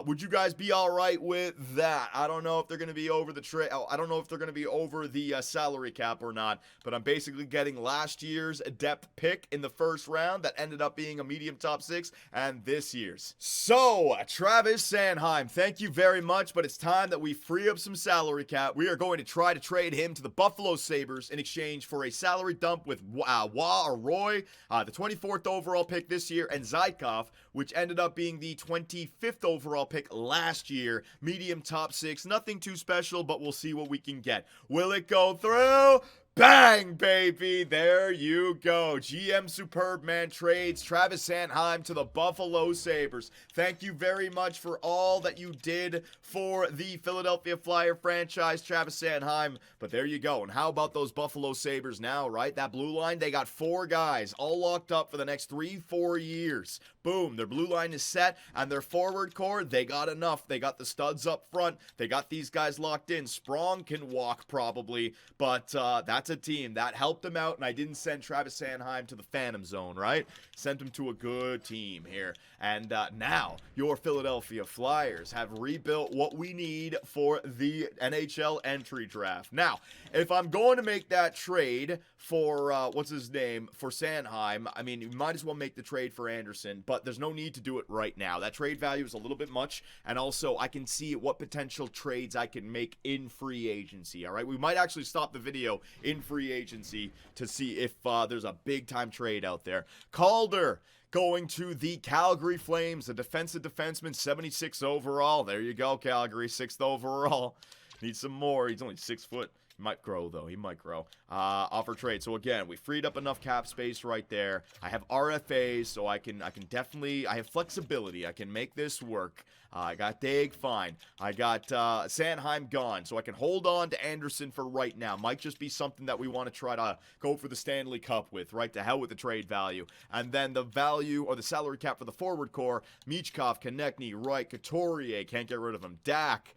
[SPEAKER 1] Would you guys be all right with that? I don't know if they're going to be over the I don't know if they're going to be over the salary cap or not, but I'm basically getting last year's depth pick in the first round that ended up being a medium top 6 and this year's. So, Travis Sanheim, thank you very much, but it's time that we free up some salary cap. We are going to try to trade him to the Buffalo Sabres in exchange for a salary dump with Roy, the 24th overall pick this year, and Zykov, which ended up being the 25th overall pick last year. Medium top 6. Nothing too special, but we'll see what we can get. Will it go through? Bang, baby. There you go. GM Superb Man trades Travis Sanheim to the Buffalo Sabres. Thank you very much for all that you did for the Philadelphia Flyer franchise, Travis Sanheim. But there you go. And how about those Buffalo Sabres now, right? That blue line, they got 4 guys all locked up for the next 3-4 years. Boom. Their blue line is set, and their forward core, they got enough. They got the studs up front. They got these guys locked in. Sprong can walk probably, but that's a team that helped them out, and I didn't send Travis Sanheim to the Phantom Zone, right? Sent him to a good team here. And now your Philadelphia Flyers have rebuilt what we need for the NHL entry draft. Now, if I'm going to make that trade for, for Sanheim, I mean, you might as well make the trade for Anderson, but there's no need to do it right now. That trade value is a little bit much, and also I can see what potential trades I can make in free agency, all right? We might actually stop the video in free agency to see if there's a big-time trade out there. Calder going to the Calgary Flames, a defensive defenseman, 76 overall. There you go, Calgary, 6th overall. Need some more. He's only 6 foot. He might grow, though. He might grow. Offer trade. So, again, we freed up enough cap space right there. I have RFAs, so I can definitely, I have flexibility. I can make this work. I got Daig, fine. I got Sanheim gone, so I can hold on to Anderson for right now. Might just be something that we want to try to go for the Stanley Cup with, right? To hell with the trade value. And then the value, or the salary cap for the forward core, Michkov, Konechny, Wright, Couturier, can't get rid of him. Dak,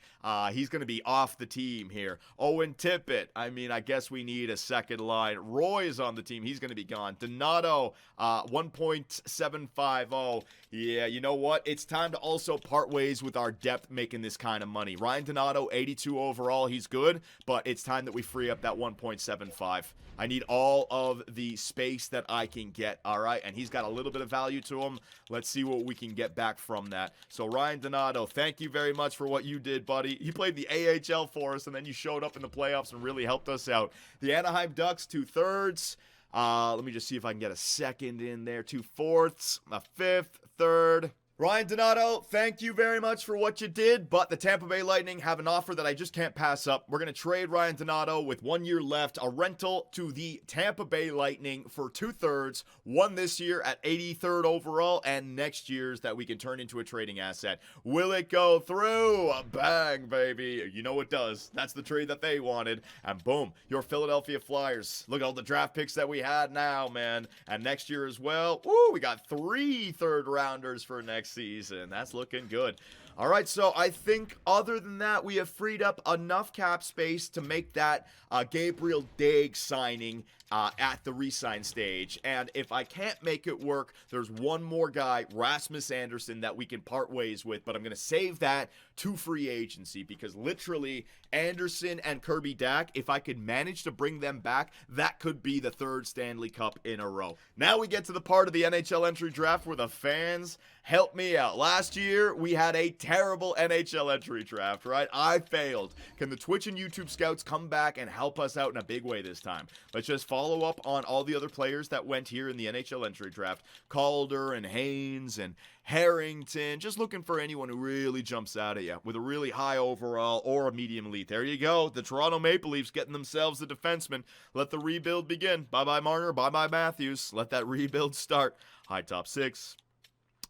[SPEAKER 1] he's going to be off the team here. Owen Tippett, I mean, I guess we need a second line. Roy is on the team. He's going to be gone. Donato, 1.750. Yeah, you know what? It's time to also part ways with our depth making this kind of money. Ryan Donato, 82 overall. He's good, but it's time that we free up that 1.75. I need all of the space that I can get, all right? And he's got a little bit of value to him. Let's see what we can get back from that. So, Ryan Donato, thank you very much for what you did, buddy. You played the AHL for us, and then you showed up in the playoffs and really helped us out. The Anaheim Ducks, 2/3. Let me just see if I can get a second in there. 2/4, a fifth, third. Ryan Donato, thank you very much for what you did, but the Tampa Bay Lightning have an offer that I just can't pass up. We're going to trade Ryan Donato with 1 year left, a rental to the Tampa Bay Lightning for 2/3, one this year at 83rd overall, and next year's that we can turn into a trading asset. Will it go through? Bang, baby. You know it does. That's the trade that they wanted, and boom, your Philadelphia Flyers. Look at all the draft picks that we had now, man, and next year as well. Woo, we got 3 third-rounders for next season. That's looking good. All right, so I think other than that, we have freed up enough cap space to make that Gabriel Daig signing at the re-sign stage. And if I can't make it work, there's one more guy, Rasmus Andersson, that we can part ways with, but I'm going to save that to free agency because literally Andersson and Kirby Dach, if I could manage to bring them back, that could be the 3rd Stanley Cup in a row. Now we get to the part of the NHL entry draft where the fans help me out. Last year, we had a terrible NHL entry draft, right? I failed. Can the Twitch and YouTube scouts come back and help us out in a big way this time? Let's just follow up on all the other players that went here in the NHL entry draft. Calder and Haynes and Harrington. Just looking for anyone who really jumps out at you with a really high overall or a medium elite. There you go. The Toronto Maple Leafs getting themselves a defenseman. Let the rebuild begin. Bye-bye Marner. Bye-bye Matthews. Let that rebuild start. High top 6.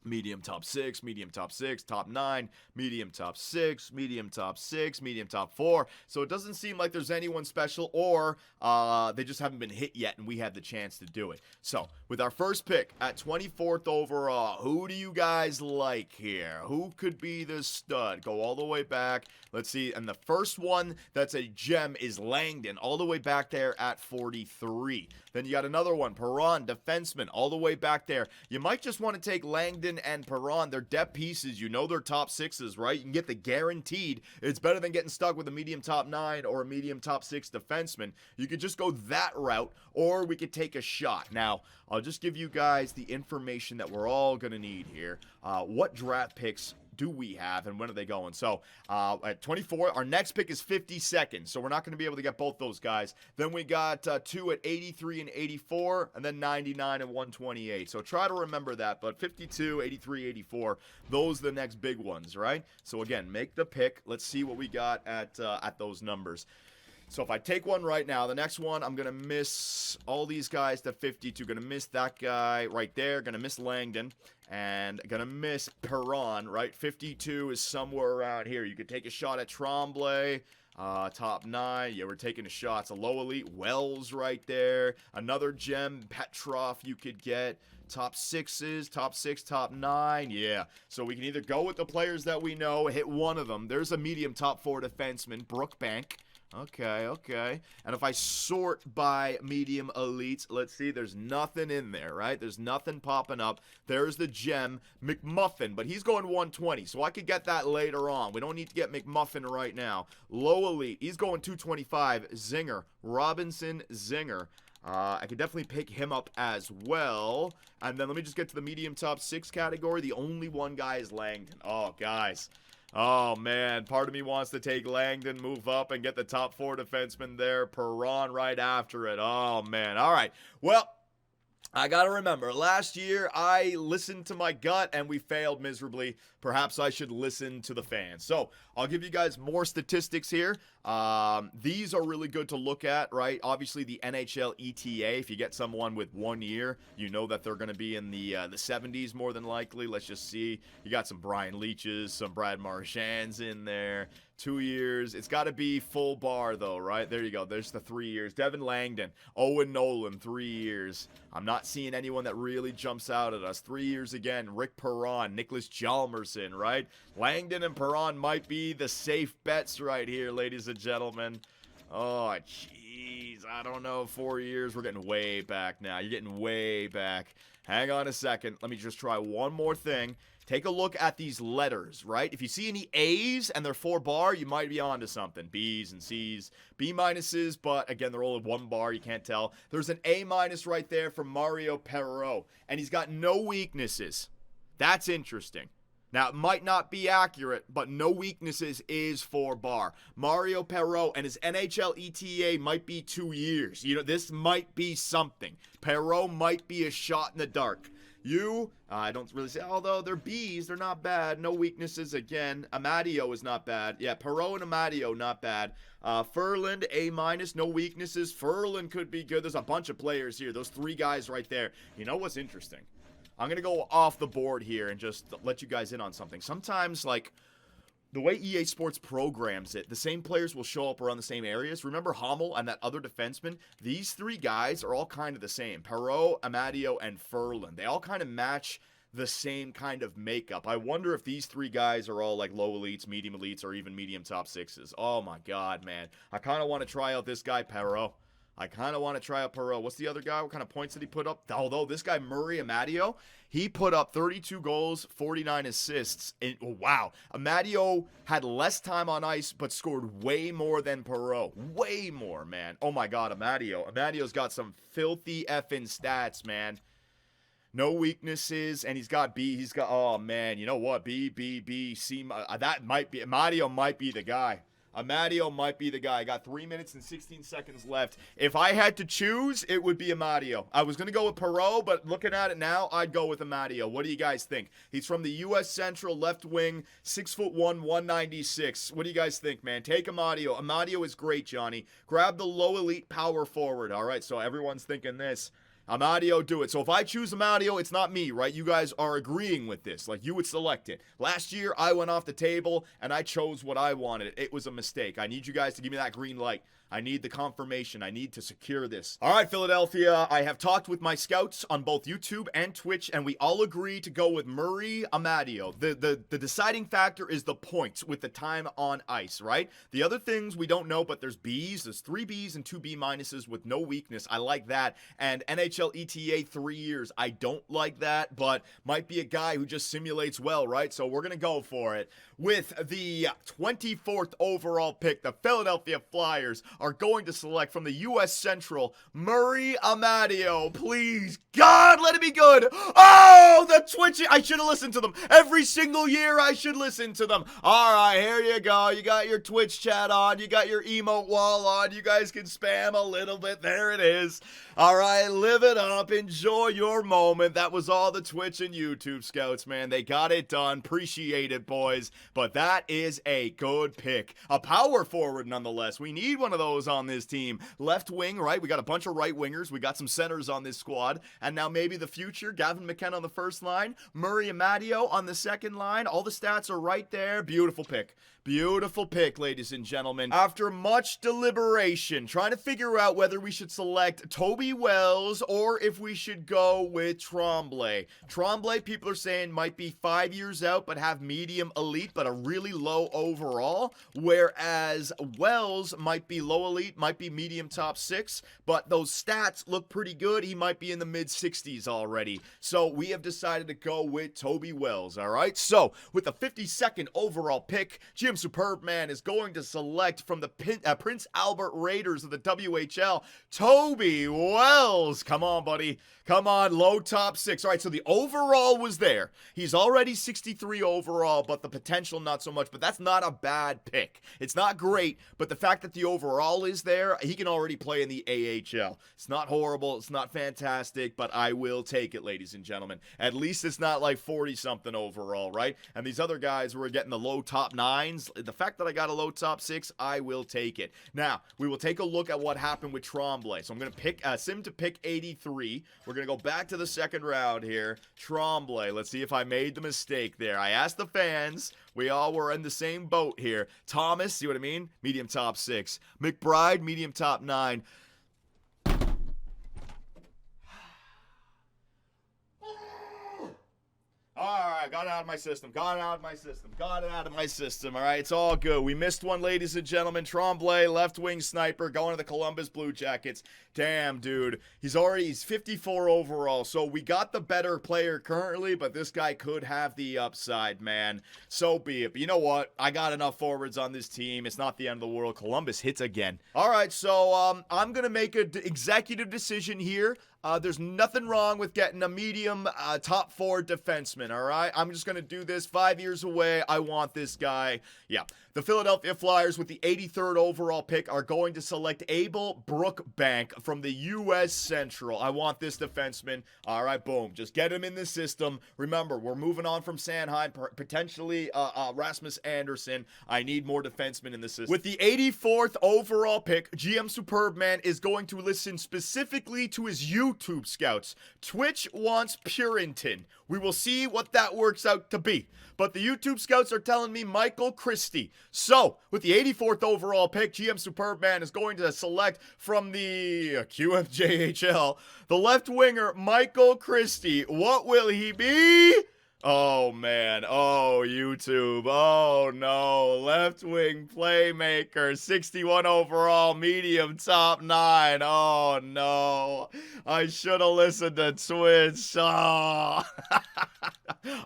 [SPEAKER 1] Medium top 6, medium top 6, top 9, medium top 6, medium top 6, medium top 4. So it doesn't seem like there's anyone special, or they just haven't been hit yet and we had the chance to do it. So with our first pick at 24th overall, who do you guys like here? Who could be the stud? Go all the way back. Let's see. And the first one that's a gem is Langdon, all the way back there at 43. Then you got another one, Perron, defenseman, all the way back there. You might just want to take Langdon and Perron. They're depth pieces. You know they're top 6s, right? You can get the guaranteed. It's better than getting stuck with a medium top 9 or a medium top 6 defenseman. You could just go that route, or we could take a shot. Now, I'll just give you guys the information that we're all going to need here. What draft picks do we have and when are they going? So at 24, our next pick is 52nd, so we're not going to be able to get both those guys. Then we got 2 at 83 and 84, and then 99 and 128. So try to remember that, but 52, 83, 84, those are the next big ones, right? So again, make the pick. Let's see what we got at those numbers. So if I take one right now, the next one, I'm going to miss all these guys to 52. Going to miss that guy right there. Going to miss Langdon. And going to miss Perron, right? 52 is somewhere around here. You could take a shot at Tremblay. Top 9. Yeah, we're taking a shot. It's a low elite. Wells right there. Another gem. Petrov you could get. Top 6s. Top 6, top 9. Yeah. So we can either go with the players that we know, hit one of them. There's a medium top 4 defenseman, Brookbank. Okay. And if I sort by medium elites, let's see, there's nothing in there, right? There's nothing popping up. There's the gem, McMuffin, but he's going 120, so I could get that later on. We don't need to get McMuffin right now. Low elite, he's going 225. Zinger, Robinson Zinger. I could definitely pick him up as well. And then let me just get to the medium top 6 category. The only one guy is Langdon. Oh, guys. Oh, man, part of me wants to take Langdon, move up, and get the top 4 defensemen there. Perron right after it. Oh, man. All right. Well, I got to remember, last year I listened to my gut and we failed miserably. Perhaps I should listen to the fans. So I'll give you guys more statistics here. These are really good to look at, right? Obviously the NHL ETA, if you get someone with 1 year, you know that they're going to be in the 70s more than likely. Let's just see. You got some Brian Leaches, some Brad Marchands in there. 2 years. It's got to be full bar, though, right? There you go. There's the 3 years. Devin Langdon, Owen Nolan, 3 years. I'm not seeing anyone that really jumps out at us. 3 years again. Rick Perron, Nicholas Hjalmarsson, right? Langdon and Perron might be the safe bets right here, ladies and gentlemen. Oh, jeez. I don't know. 4 years. We're getting way back now. You're getting way back. Hang on a second. Let me just try one more thing. Take a look at these letters, right? If you see any A's and they're 4 bar, you might be onto something. B's and C's, B minuses, but again, they're all at 1 bar. You can't tell. There's an A minus right there from Mario Perreault, and he's got no weaknesses. That's interesting. Now, it might not be accurate, but no weaknesses is 4 bar. Mario Perreault and his NHL ETA might be 2 years. You know, this might be something. Perreault might be a shot in the dark. I don't really say, although they're Bs, they're not bad. No weaknesses again. Amadio is not bad. Yeah, Perreault and Amadio, not bad. Ferland, A-, no weaknesses. Ferland could be good. There's a bunch of players here. Those 3 guys right there. You know what's interesting? I'm going to go off the board here and just let you guys in on something. Sometimes, like, the way EA Sports programs it, the same players will show up around the same areas. Remember Hummel and that other defenseman? These 3 guys are all kind of the same. Perreault, Amadio, and Ferland. They all kind of match the same kind of makeup. I wonder if these 3 guys are all like low elites, medium elites, or even medium top 6s. Oh my god, man. I kind of want to try out this guy, Perreault. What's the other guy? What kind of points did he put up? Although this guy, Murray Amadio, he put up 32 goals, 49 assists. And, wow. Amadio had less time on ice, but scored way more than Perreault. Way more, man. Oh, my God, Amadio. Amadio's got some filthy effing stats, man. No weaknesses, and he's got B. Oh, man, you know what? B, C. That might be, Amadio might be the guy. Amadio might be the guy. I got 3 minutes and 16 seconds left. If I had to choose, it would be Amadio. I was going to go with Perreault, but looking at it now, I'd go with Amadio. What do you guys think? He's from the U.S. Central, left wing, 6'1", 196. What do you guys think, man? Take Amadio. Amadio is great, Johnny. Grab the low elite power forward. All right, so everyone's thinking this. Amadio, do it. So if I choose Amadio, it's not me, right? You guys are agreeing with this. Like, you would select it. Last year, I went off the table, and I chose what I wanted. It was a mistake. I need you guys to give me that green light. I need the confirmation. I need to secure this. All right, Philadelphia. I have talked with my scouts on both YouTube and Twitch, and we all agree to go with Murray Amadio. The deciding factor is the points with the time on ice, right? The other things we don't know, but there's Bs. There's 3 Bs and 2 B minuses with no weakness. I like that. And NHL ETA 3 years. I don't like that, but might be a guy who just simulates well, right? So we're going to go for it. With the 24th overall pick, the Philadelphia Flyers are going to select from the U.S. Central, Murray Amadio. Please, God, let it be good. Oh, the twitching. I should have listened to them. Every single year, I should listen to them. All right, here you go. You got your Twitch chat on. You got your emote wall on. You guys can spam a little bit. There it is. All right, live it up. Enjoy your moment. That was all the Twitch and YouTube scouts, man. They got it done. Appreciate it, boys. But that is a good pick. A power forward, nonetheless. We need one of those on this team. Left wing, right? We got a bunch of right wingers. We got some centers on this squad. And now maybe the future. Gavin McKenna on the first line. Murray Amadio on the second line. All the stats are right there. Beautiful pick. Beautiful pick, ladies and gentlemen. After much deliberation, trying to figure out whether we should select Toby Wells or if we should go with Tremblay. Tremblay, people are saying, might be 5 years out, but have medium elite, but a really low overall. Whereas Wells might be low elite, might be medium top 6, but those stats look pretty good. He might be in the mid-60s already. So we have decided to go with Toby Wells, all right? So with the 52nd overall pick, Jim Superbman is going to select from the Prince Albert Raiders of the WHL, Toby Wells. Come on, buddy. Come on, low top 6. All right, so the overall was there. He's already 63 overall, but the potential not so much. But that's not a bad pick. It's not great, but the fact that the overall is there, he can already play in the AHL. It's not horrible. It's not fantastic, but I will take it, ladies and gentlemen. At least it's not like 40-something overall, right? And these other guys were getting the low top 9s. The fact that I got a low top 6, I will take it. Now, we will take a look at what happened with Tremblay. So I'm going to pick Sim to pick 83. We're going to go back to the second round here. Tremblay. Let's see if I made the mistake there. I asked the fans. We all were in the same boat here. Thomas, see what I mean? Medium top 6. McBride, medium top 9. All right, got it out of my system. All right, it's all good. We missed one, ladies and gentlemen. Tremblay, left wing sniper, going to the Columbus Blue Jackets. Damn, dude. He's 54 overall. So we got the better player currently, but this guy could have the upside, man. So be it. But you know what? I got enough forwards on this team. It's not the end of the world. Columbus hits again. All right, so I'm going to make an executive decision here. There's nothing wrong with getting a medium top 4 defenseman, all right? I'm just going to do this 5 years away. I want this guy. Yeah. The Philadelphia Flyers with the 83rd overall pick are going to select Abel Brookbank from the U.S. Central. I want this defenseman. All right, boom. Just get him in the system. Remember, we're moving on from Sanheim, potentially Rasmus Anderson. I need more defensemen in the system. With the 84th overall pick, GM Superbman is going to listen specifically to his YouTube scouts. Twitch wants Purinton. We will see what that works out to be. But the YouTube scouts are telling me Michael Christie. So, with the 84th overall pick, GM Superbman is going to select from the QFJHL, the left winger, Michael Christie. What will he be? Oh, man. Oh, YouTube. Oh, no. Left wing playmaker. 61 overall. Medium top 9. Oh, no. I should have listened to Twitch. Oh.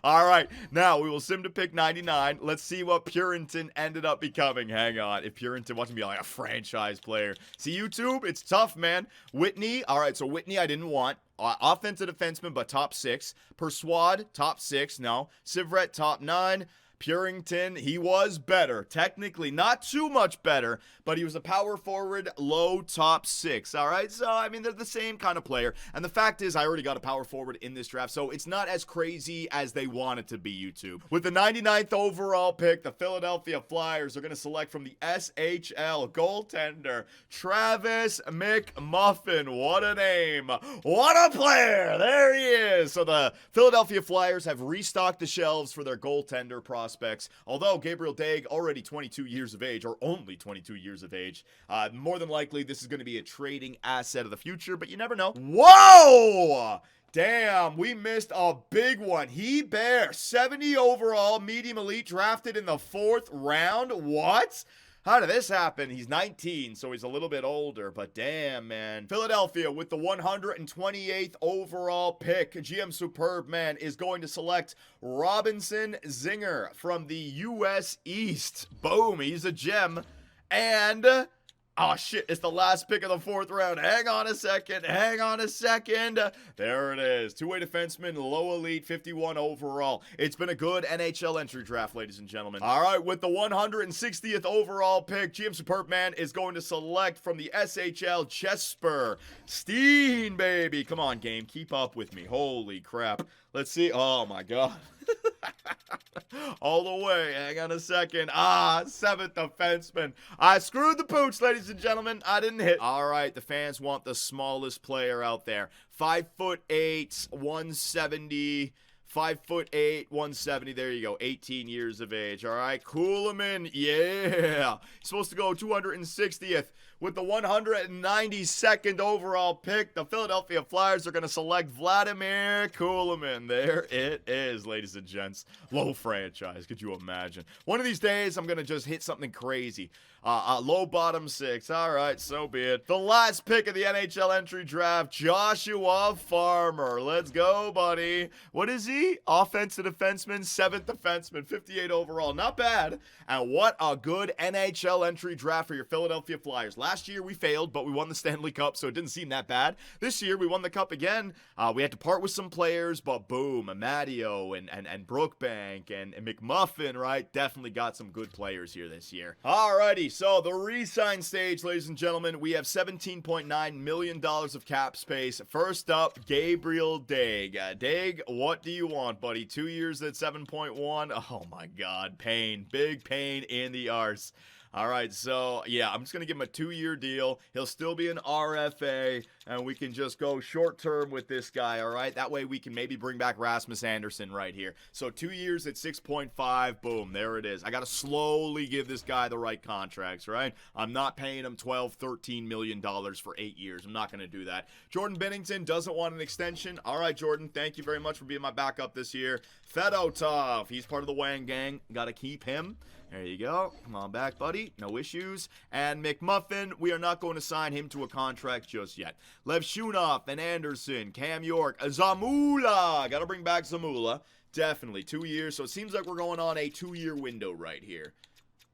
[SPEAKER 1] All right. Now, we will sim to pick 99. Let's see what Purinton ended up becoming. Hang on. If Purinton wants to be like a franchise player. See, YouTube, it's tough, man. Whitney. All right. So, Whitney, I didn't want. Offensive defenseman, but top 6. Persuade, top 6. No. Sivret, top 9. Purinton, he was better. Technically, not too much better, but he was a power forward, low top 6. All right, so, I mean, they're the same kind of player. And the fact is, I already got a power forward in this draft, so it's not as crazy as they want it to be, YouTube. With the 99th overall pick, the Philadelphia Flyers are going to select from the SHL goaltender, Travis McMuffin. What a name. What a player. There he is. So the Philadelphia Flyers have restocked the shelves for their goaltender prospects. Although Gabriel Daig, already 22 years of age, or only 22 years of age, more than likely this is going to be a trading asset of the future, but you never know. Whoa! Damn, we missed a big one. He Bear, 70 overall, medium elite, drafted in the 4th round. What? How did this happen? He's 19, so he's a little bit older, but damn, man. Philadelphia with the 128th overall pick. GM Superbman is going to select Robinson Zinger from the U.S. East. Boom, he's a gem. And oh, shit, it's the last pick of the 4th round. Hang on a second. There it is. Two-way defenseman, low elite, 51 overall. It's been a good NHL entry draft, ladies and gentlemen. All right, with the 160th overall pick, GM Superbman is going to select from the SHL Chesper. Steen, baby. Come on, game. Keep up with me. Holy crap. Let's see. Oh, my God. All the way. Hang on a second. 7th defenseman. I screwed the pooch, ladies and gentlemen. I didn't hit. All right, the fans want the smallest player out there. 5'8", 170. 5'8", 170. There you go. 18 years of age. All right. Kuhlman. Yeah. Supposed to go 260th. With the 192nd overall pick, the Philadelphia Flyers are going to select Vladimir Kuhlman. There it is, ladies and gents. Low franchise. Could you imagine? One of these days, I'm going to just hit something crazy. Low bottom 6. All right, so be it. The last pick of the NHL entry draft, Joshua Farmer. Let's go, buddy. What is he? Offensive defenseman, 7th defenseman, 58 overall. Not bad. And what a good NHL entry draft for your Philadelphia Flyers. Last year, we failed, but we won the Stanley Cup, so it didn't seem that bad. This year, we won the Cup again. We had to part with some players, but boom, Amadio and Brookbank and McMuffin, right? Definitely got some good players here this year. Alrighty, so the re-sign stage, ladies and gentlemen, we have $17.9 million of cap space. First up, Gabriel Daig. Daig, what do you want, buddy? 2 years at 7.1. Oh my God, pain. Big pain in the arse. All right, so, yeah, I'm just going to give him a 2-year deal. He'll still be an RFA, and we can just go short-term with this guy, all right? That way we can maybe bring back Rasmus Anderson right here. So 2 years at 6.5, boom, there it is. I got to slowly give this guy the right contracts, right? I'm not paying him $12, $13 million for 8 years. I'm not going to do that. Jordan Binnington doesn't want an extension. All right, Jordan, thank you very much for being my backup this year. Fedotov, he's part of the Wang gang. Got to keep him. There you go. Come on back, buddy. No issues. And McMuffin, we are not going to sign him to a contract just yet. Lev Shunov and Anderson, Cam York, Zamula. Got to bring back Zamula. Definitely. 2 years. So it seems like we're going on a 2-year window right here.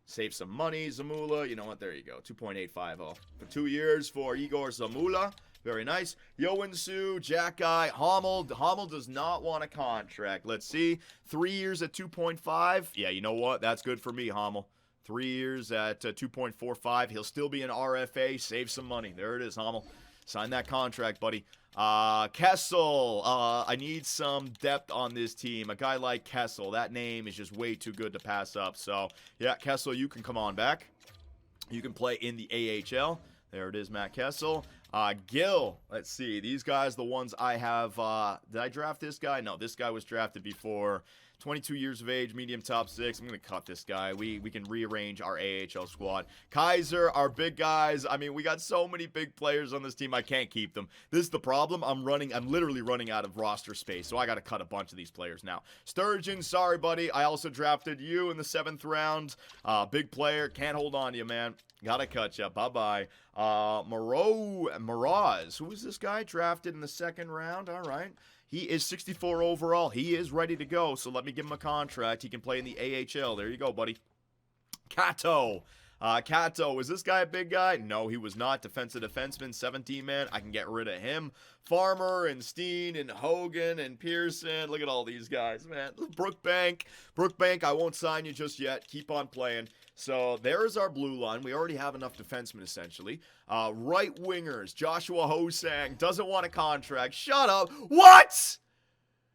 [SPEAKER 1] Save some money, Zamula. You know what? There you go. 2.850 for 2 years for Igor Zamula. Very nice. Yoensu, Jack Guy, Hommel. Hommel does not want a contract. Let's see. 3 years at 2.5. Yeah, you know what? That's good for me, Hommel. 3 years at 2.45. He'll still be an RFA. Save some money. There it is, Hommel. Sign that contract, buddy. Kessel. I need some depth on this team. A guy like Kessel. That name is just way too good to pass up. So, yeah, Kessel, you can come on back. You can play in the AHL. There it is, Matt Kessel. Gil, let's see. These guys, the ones I have. Did I draft this guy? No, this guy was drafted before. 22 years of age, medium top 6. I'm going to cut this guy. We can rearrange our AHL squad. Kaiser, our big guys. I mean, we got so many big players on this team. I can't keep them. This is the problem. I'm literally running out of roster space, so I got to cut a bunch of these players now. Sturgeon, sorry, buddy. I also drafted you in the 7th round. Big player. Can't hold on to you, man. Gotta cut you. Bye-bye. Miraz. Who is this guy? Drafted in the 2nd round. All right. He is 64 overall. He is ready to go, so let me give him a contract. He can play in the AHL. There you go, buddy. Kato. Kato, is this guy a big guy? No, he was not. Defensive defenseman, 17-man. I can get rid of him. Farmer and Steen and Hogan and Pearson. Look at all these guys, man. Brookbank. Brookbank, I won't sign you just yet. Keep on playing. So there is our blue line. We already have enough defensemen, essentially. Right wingers. Joshua Hosang doesn't want a contract. Shut up. What?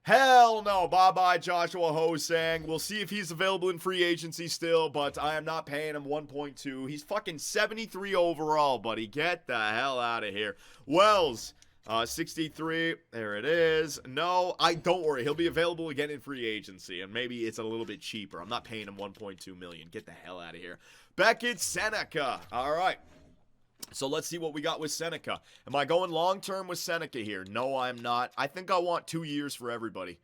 [SPEAKER 1] Hell no. Bye-bye, Joshua Hosang. We'll see if he's available in free agency still, but I am not paying him 1.2. He's fucking 73 overall, buddy. Get the hell out of here. Wells. 63, there it is. No, don't worry, he'll be available again in free agency, and maybe it's a little bit cheaper. I'm not paying him 1.2 million. Get the hell out of here. Beckett Seneca. All right. So let's see what we got with Seneca. Am I going long-term with Seneca here? No, I'm not. I think I want 2 years for everybody.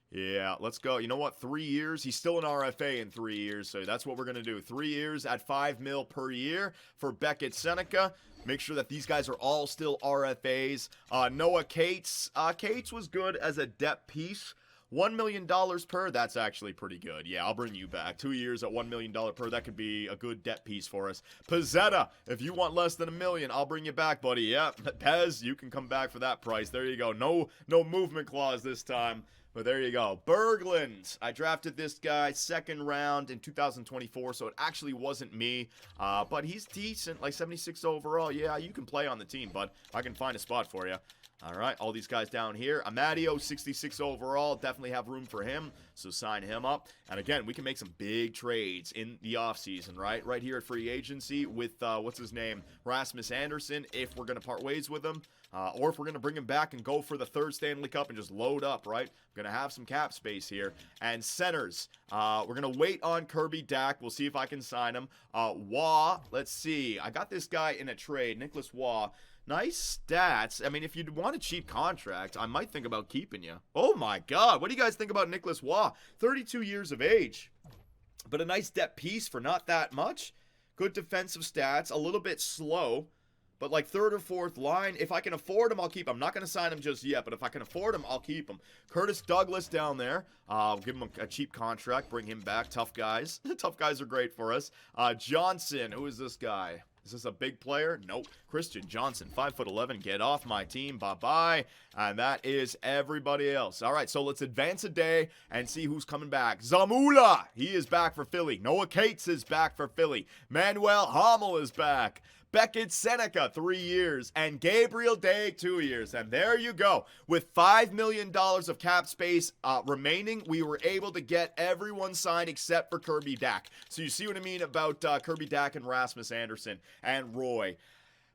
[SPEAKER 1] Yeah, let's go. You know what? 3 years. He's still an RFA in 3 years, so that's what we're going to do. 3 years at $5 million per year for Beckett Seneca. Make sure that these guys are all still RFAs. Noah Cates. Cates was good as a depth piece. $1 million per, that's actually pretty good. Yeah, I'll bring you back. 2 years at $1 million per, that could be a good depth piece for us. Pizzetta, if you want less than $1 million, I'll bring you back, buddy. Yeah, Pez, you can come back for that price. There you go. No movement clause this time. But there you go. Berglund. I drafted this guy 2nd round in 2024, so it actually wasn't me. But he's decent, like 76 overall. Yeah, you can play on the team, bud. I can find a spot for you. All right, all these guys down here. Amadio, 66 overall. Definitely have room for him, so sign him up. And again, we can make some big trades in the offseason, right? Right here at free agency with, what's his name? Rasmus Anderson, if we're going to part ways with him. Or if we're going to bring him back and go for the 3rd Stanley Cup and just load up, right? I'm going to have some cap space here. And centers. We're going to wait on Kirby Dack. We'll see if I can sign him. Waugh, let's see. I got this guy in a trade, Nicholas Waugh. Nice stats. I mean, if you'd want a cheap contract, I might think about keeping you. Oh my God. What do you guys think about Nicholas Waugh? 32 years of age. But a nice depth piece for not that much. Good defensive stats. A little bit slow. But like 3rd or 4th line, if I can afford him, I'll keep him. I'm not going to sign him just yet, but if I can afford him, I'll keep him. Curtis Douglas down there. I'll give him a cheap contract. Bring him back. Tough guys. Tough guys are great for us. Johnson. Who is this guy? Is this a big player? Nope. Christian Johnson, 5'11". Get off my team. Bye-bye. And that is everybody else. All right, so let's advance a day and see who's coming back. Zamula, he is back for Philly. Noah Cates is back for Philly. Manuel Hommel is back. Beckett Seneca, 3 years, and Gabriel Day, 2 years. And there you go. With $5 million of cap space remaining, we were able to get everyone signed except for Kirby Dack. So you see what I mean about Kirby Dack and Rasmus Anderson and Roy.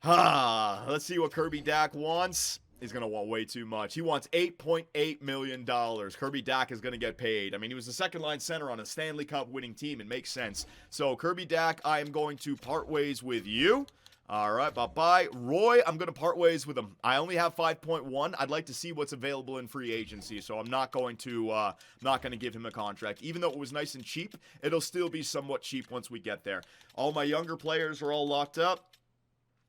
[SPEAKER 1] Let's see what Kirby Dack wants. He's going to want way too much. He wants $8.8 million. Kirby Dack is going to get paid. I mean, he was the 2nd-line center on a Stanley Cup winning team. It makes sense. So, Kirby Dack, I am going to part ways with you. All right, bye-bye. Roy, I'm going to part ways with him. I only have 5.1. I'd like to see what's available in free agency, so I'm not going to give him a contract. Even though it was nice and cheap, it'll still be somewhat cheap once we get there. All my younger players are all locked up.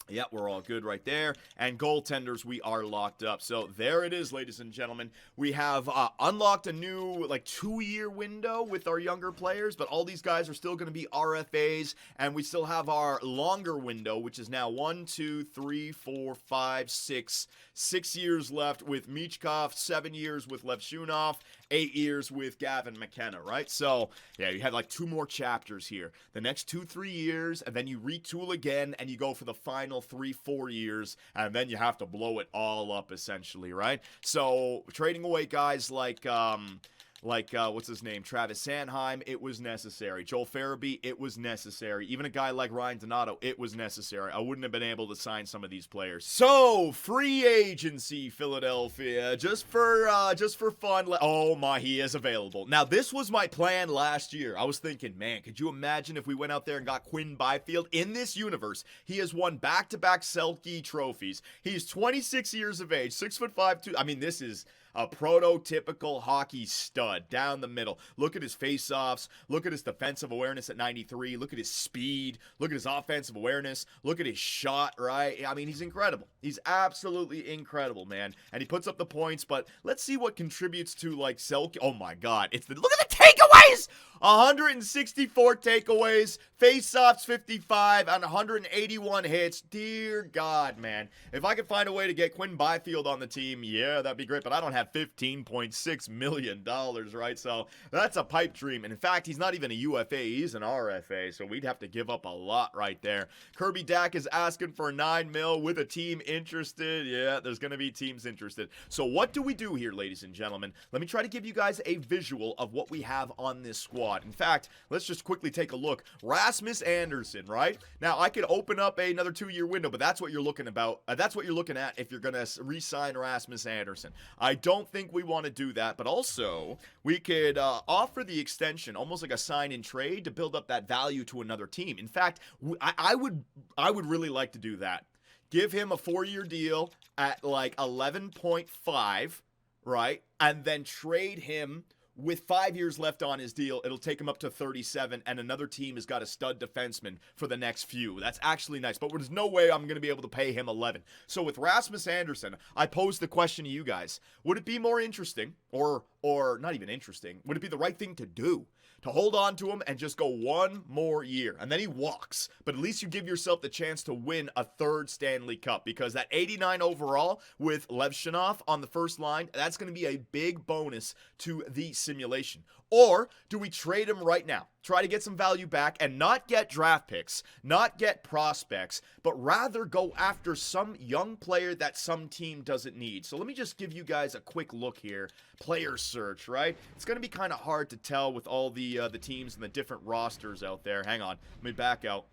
[SPEAKER 1] Yeah, we're all good right there. And goaltenders, we are locked up. So there it is, ladies and gentlemen. We have unlocked a new, like, 2-year window with our younger players, but all these guys are still going to be RFAs, and we still have our longer window, which is now 1, 2, 3, 4, 5, 6. 6 years left with Michkov, 7 years with Levshunov, 8 years with Gavin McKenna, right? So, yeah, you had like 2 more chapters here. The next 2-3 years, and then you retool again, and you go for the final 3-4 years, and then you have to blow it all up, essentially, right? So, trading away guys like what's his name? Travis Sanheim, it was necessary. Joel Farabee, it was necessary. Even a guy like Ryan Donato, it was necessary. I wouldn't have been able to sign some of these players. So, free agency, Philadelphia, just for fun. Oh my, he is available. Now, this was my plan last year. I was thinking, man, could you imagine if we went out there and got Quinn Byfield? In this universe, he has won back-to-back Selke trophies. He's 26 years of age, 6'5", I mean, this is a prototypical hockey stud down the middle. Look at his face-offs. Look at his defensive awareness at 93. Look at his speed. Look at his offensive awareness. Look at his shot, right? I mean, he's incredible. He's absolutely incredible, man. And he puts up the points, but let's see what contributes to, like, Selke. Oh, my God. Look at the takeaways! 164 takeaways, face-offs 55, and 181 hits. Dear God, man. If I could find a way to get Quinn Byfield on the team, yeah, that'd be great, but I don't have $15.6 million, right? So that's a pipe dream. And in fact, he's not even a UFA, he's an RFA, so we'd have to give up a lot right there. Kirby Dack is asking for $9 million with a team interested. Yeah, there's going to be teams interested. So what do we do here, ladies and gentlemen? Let me try to give you guys a visual of what we have on this squad. In fact, let's just quickly take a look. Rasmus Andersson, right? Now, I could open up another 2-year window, but that's what you're looking about. That's what you're looking at if you're going to re-sign Rasmus Andersson. I don't think we want to do that, but also we could offer the extension, almost like a sign and trade, to build up that value to another team. In fact, I would really like to do that. Give him a 4-year deal at like 11.5, right? And then trade him with 5 years left on his deal. It'll take him up to 37, and another team has got a stud defenseman for the next few. That's actually nice, but there's no way I'm going to be able to pay him 11. So with Rasmus Andersson, I pose the question to you guys. Would it be more interesting, or not even interesting, would it be the right thing to do to hold on to him and just go 1 more year? And then he walks, but at least you give yourself the chance to win a 3rd Stanley Cup, because that 89 overall with Levshunov on the first line, that's going to be a big bonus to the simulation. Or do we trade him right now? Try to get some value back and not get draft picks, not get prospects, but rather go after some young player that some team doesn't need. So let me just give you guys a quick look here. Player search, right? It's going to be kind of hard to tell with all the teams and the different rosters out there. Hang on. Let me back out.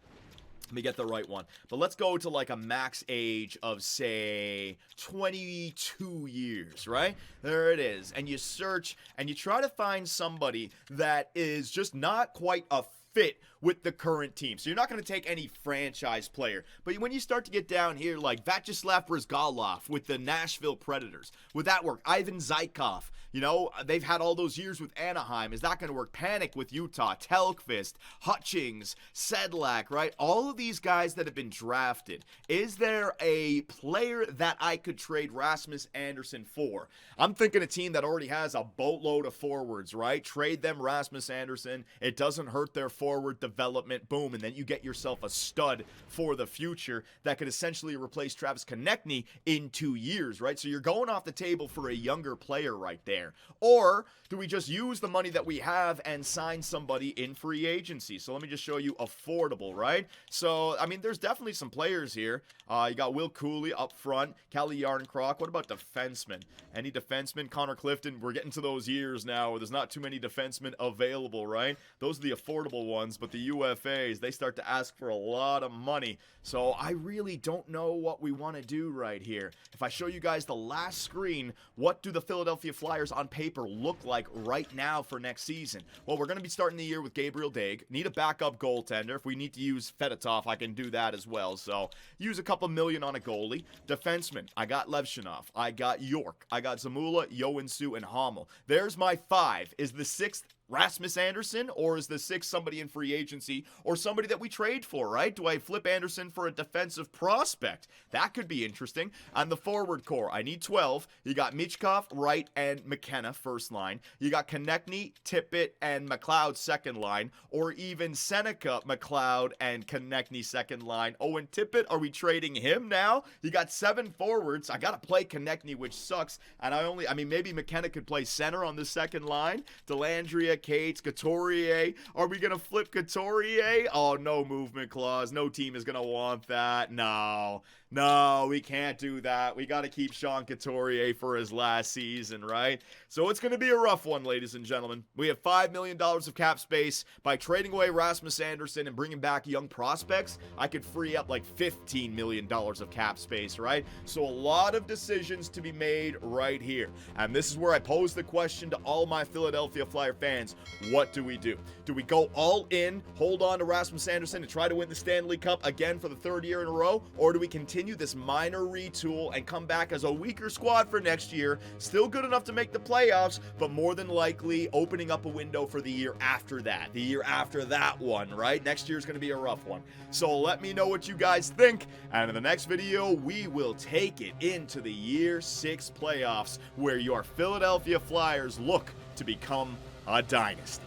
[SPEAKER 1] Let me get the right one. But let's go to like a max age of, say, 22 years, right? There it is. And you search and you try to find somebody that is just not quite a fit with the current team. So you're not going to take any franchise player. But when you start to get down here like Vyacheslav Brizgalov with the Nashville Predators, would that work? Ivan Zykov, you know, they've had all those years with Anaheim. Is that going to work? Panic with Utah, Telkvist, Hutchings, Sedlak, right? All of these guys that have been drafted. Is there a player that I could trade Rasmus Andersson for? I'm thinking a team that already has a boatload of forwards, right? Trade them Rasmus Andersson. It doesn't hurt their forward development. Boom. And then you get yourself a stud for the future that could essentially replace Travis Konechny in 2 years, right? So you're going off the table for a younger player right there. Or do we just use the money that we have and sign somebody in free agency? So let me just show you affordable, right? So, I mean, there's definitely some players here. You got Will Cooley up front, Calle Yarncroc. What about defensemen? Any defensemen? Connor Clifton. We're getting to those years now where there's not too many defensemen available, right? Those are the affordable ones, but the UFAs, they start to ask for a lot of money. So I really don't know what we want to do right here. If I show you guys the last screen, what do the Philadelphia Flyers on paper look like right now for next season? Well, we're going to be starting the year with Gabriel Daig. Need a backup goaltender. If we need to use Fedotov, I can do that as well. So use a couple million on a goalie. Defenseman, I got Levshunov. I got York. I got Zamula, Yoansu, and Hommel. There's my 5. Is the 6th Rasmus Andersson, or is the 6 somebody in free agency or somebody that we trade for, right? Do I flip Andersson for a defensive prospect? That could be interesting. On the forward core, I need 12. You got Michkov, Wright, and McKenna first line. You got Konechny, Tippett, and McLeod second line, or even Seneca, McLeod, and Konechny second line. Oh, and Tippett, are we trading him now? You got 7 forwards. I gotta play Konechny, which sucks. And I mean, maybe McKenna could play center on the second line. Dellandrea, Cates, Couturier. Are we gonna flip Couturier? Oh, no movement clause. No team is gonna want that. No, we can't do that. We gotta keep Sean Couturier for his last season, right? So it's gonna be a rough one, ladies and gentlemen. We have $5 million of cap space. By trading away Rasmus Andersson and bringing back young prospects, I could free up like $15 million of cap space, right? So a lot of decisions to be made right here. And this is where I pose the question to all my Philadelphia Flyer fans. What do we do? Do we go all in, hold on to Rasmus Andersson and try to win the Stanley Cup again for the 3rd year in a row? Or do we continue this minor retool and come back as a weaker squad for next year, still good enough to make the playoffs, but more than likely opening up a window for the year after that, the year after that one, right? Next year's going to be a rough one. So let me know what you guys think, and in the next video, we will take it into the year 6 playoffs, where your Philadelphia Flyers look to become a dynasty.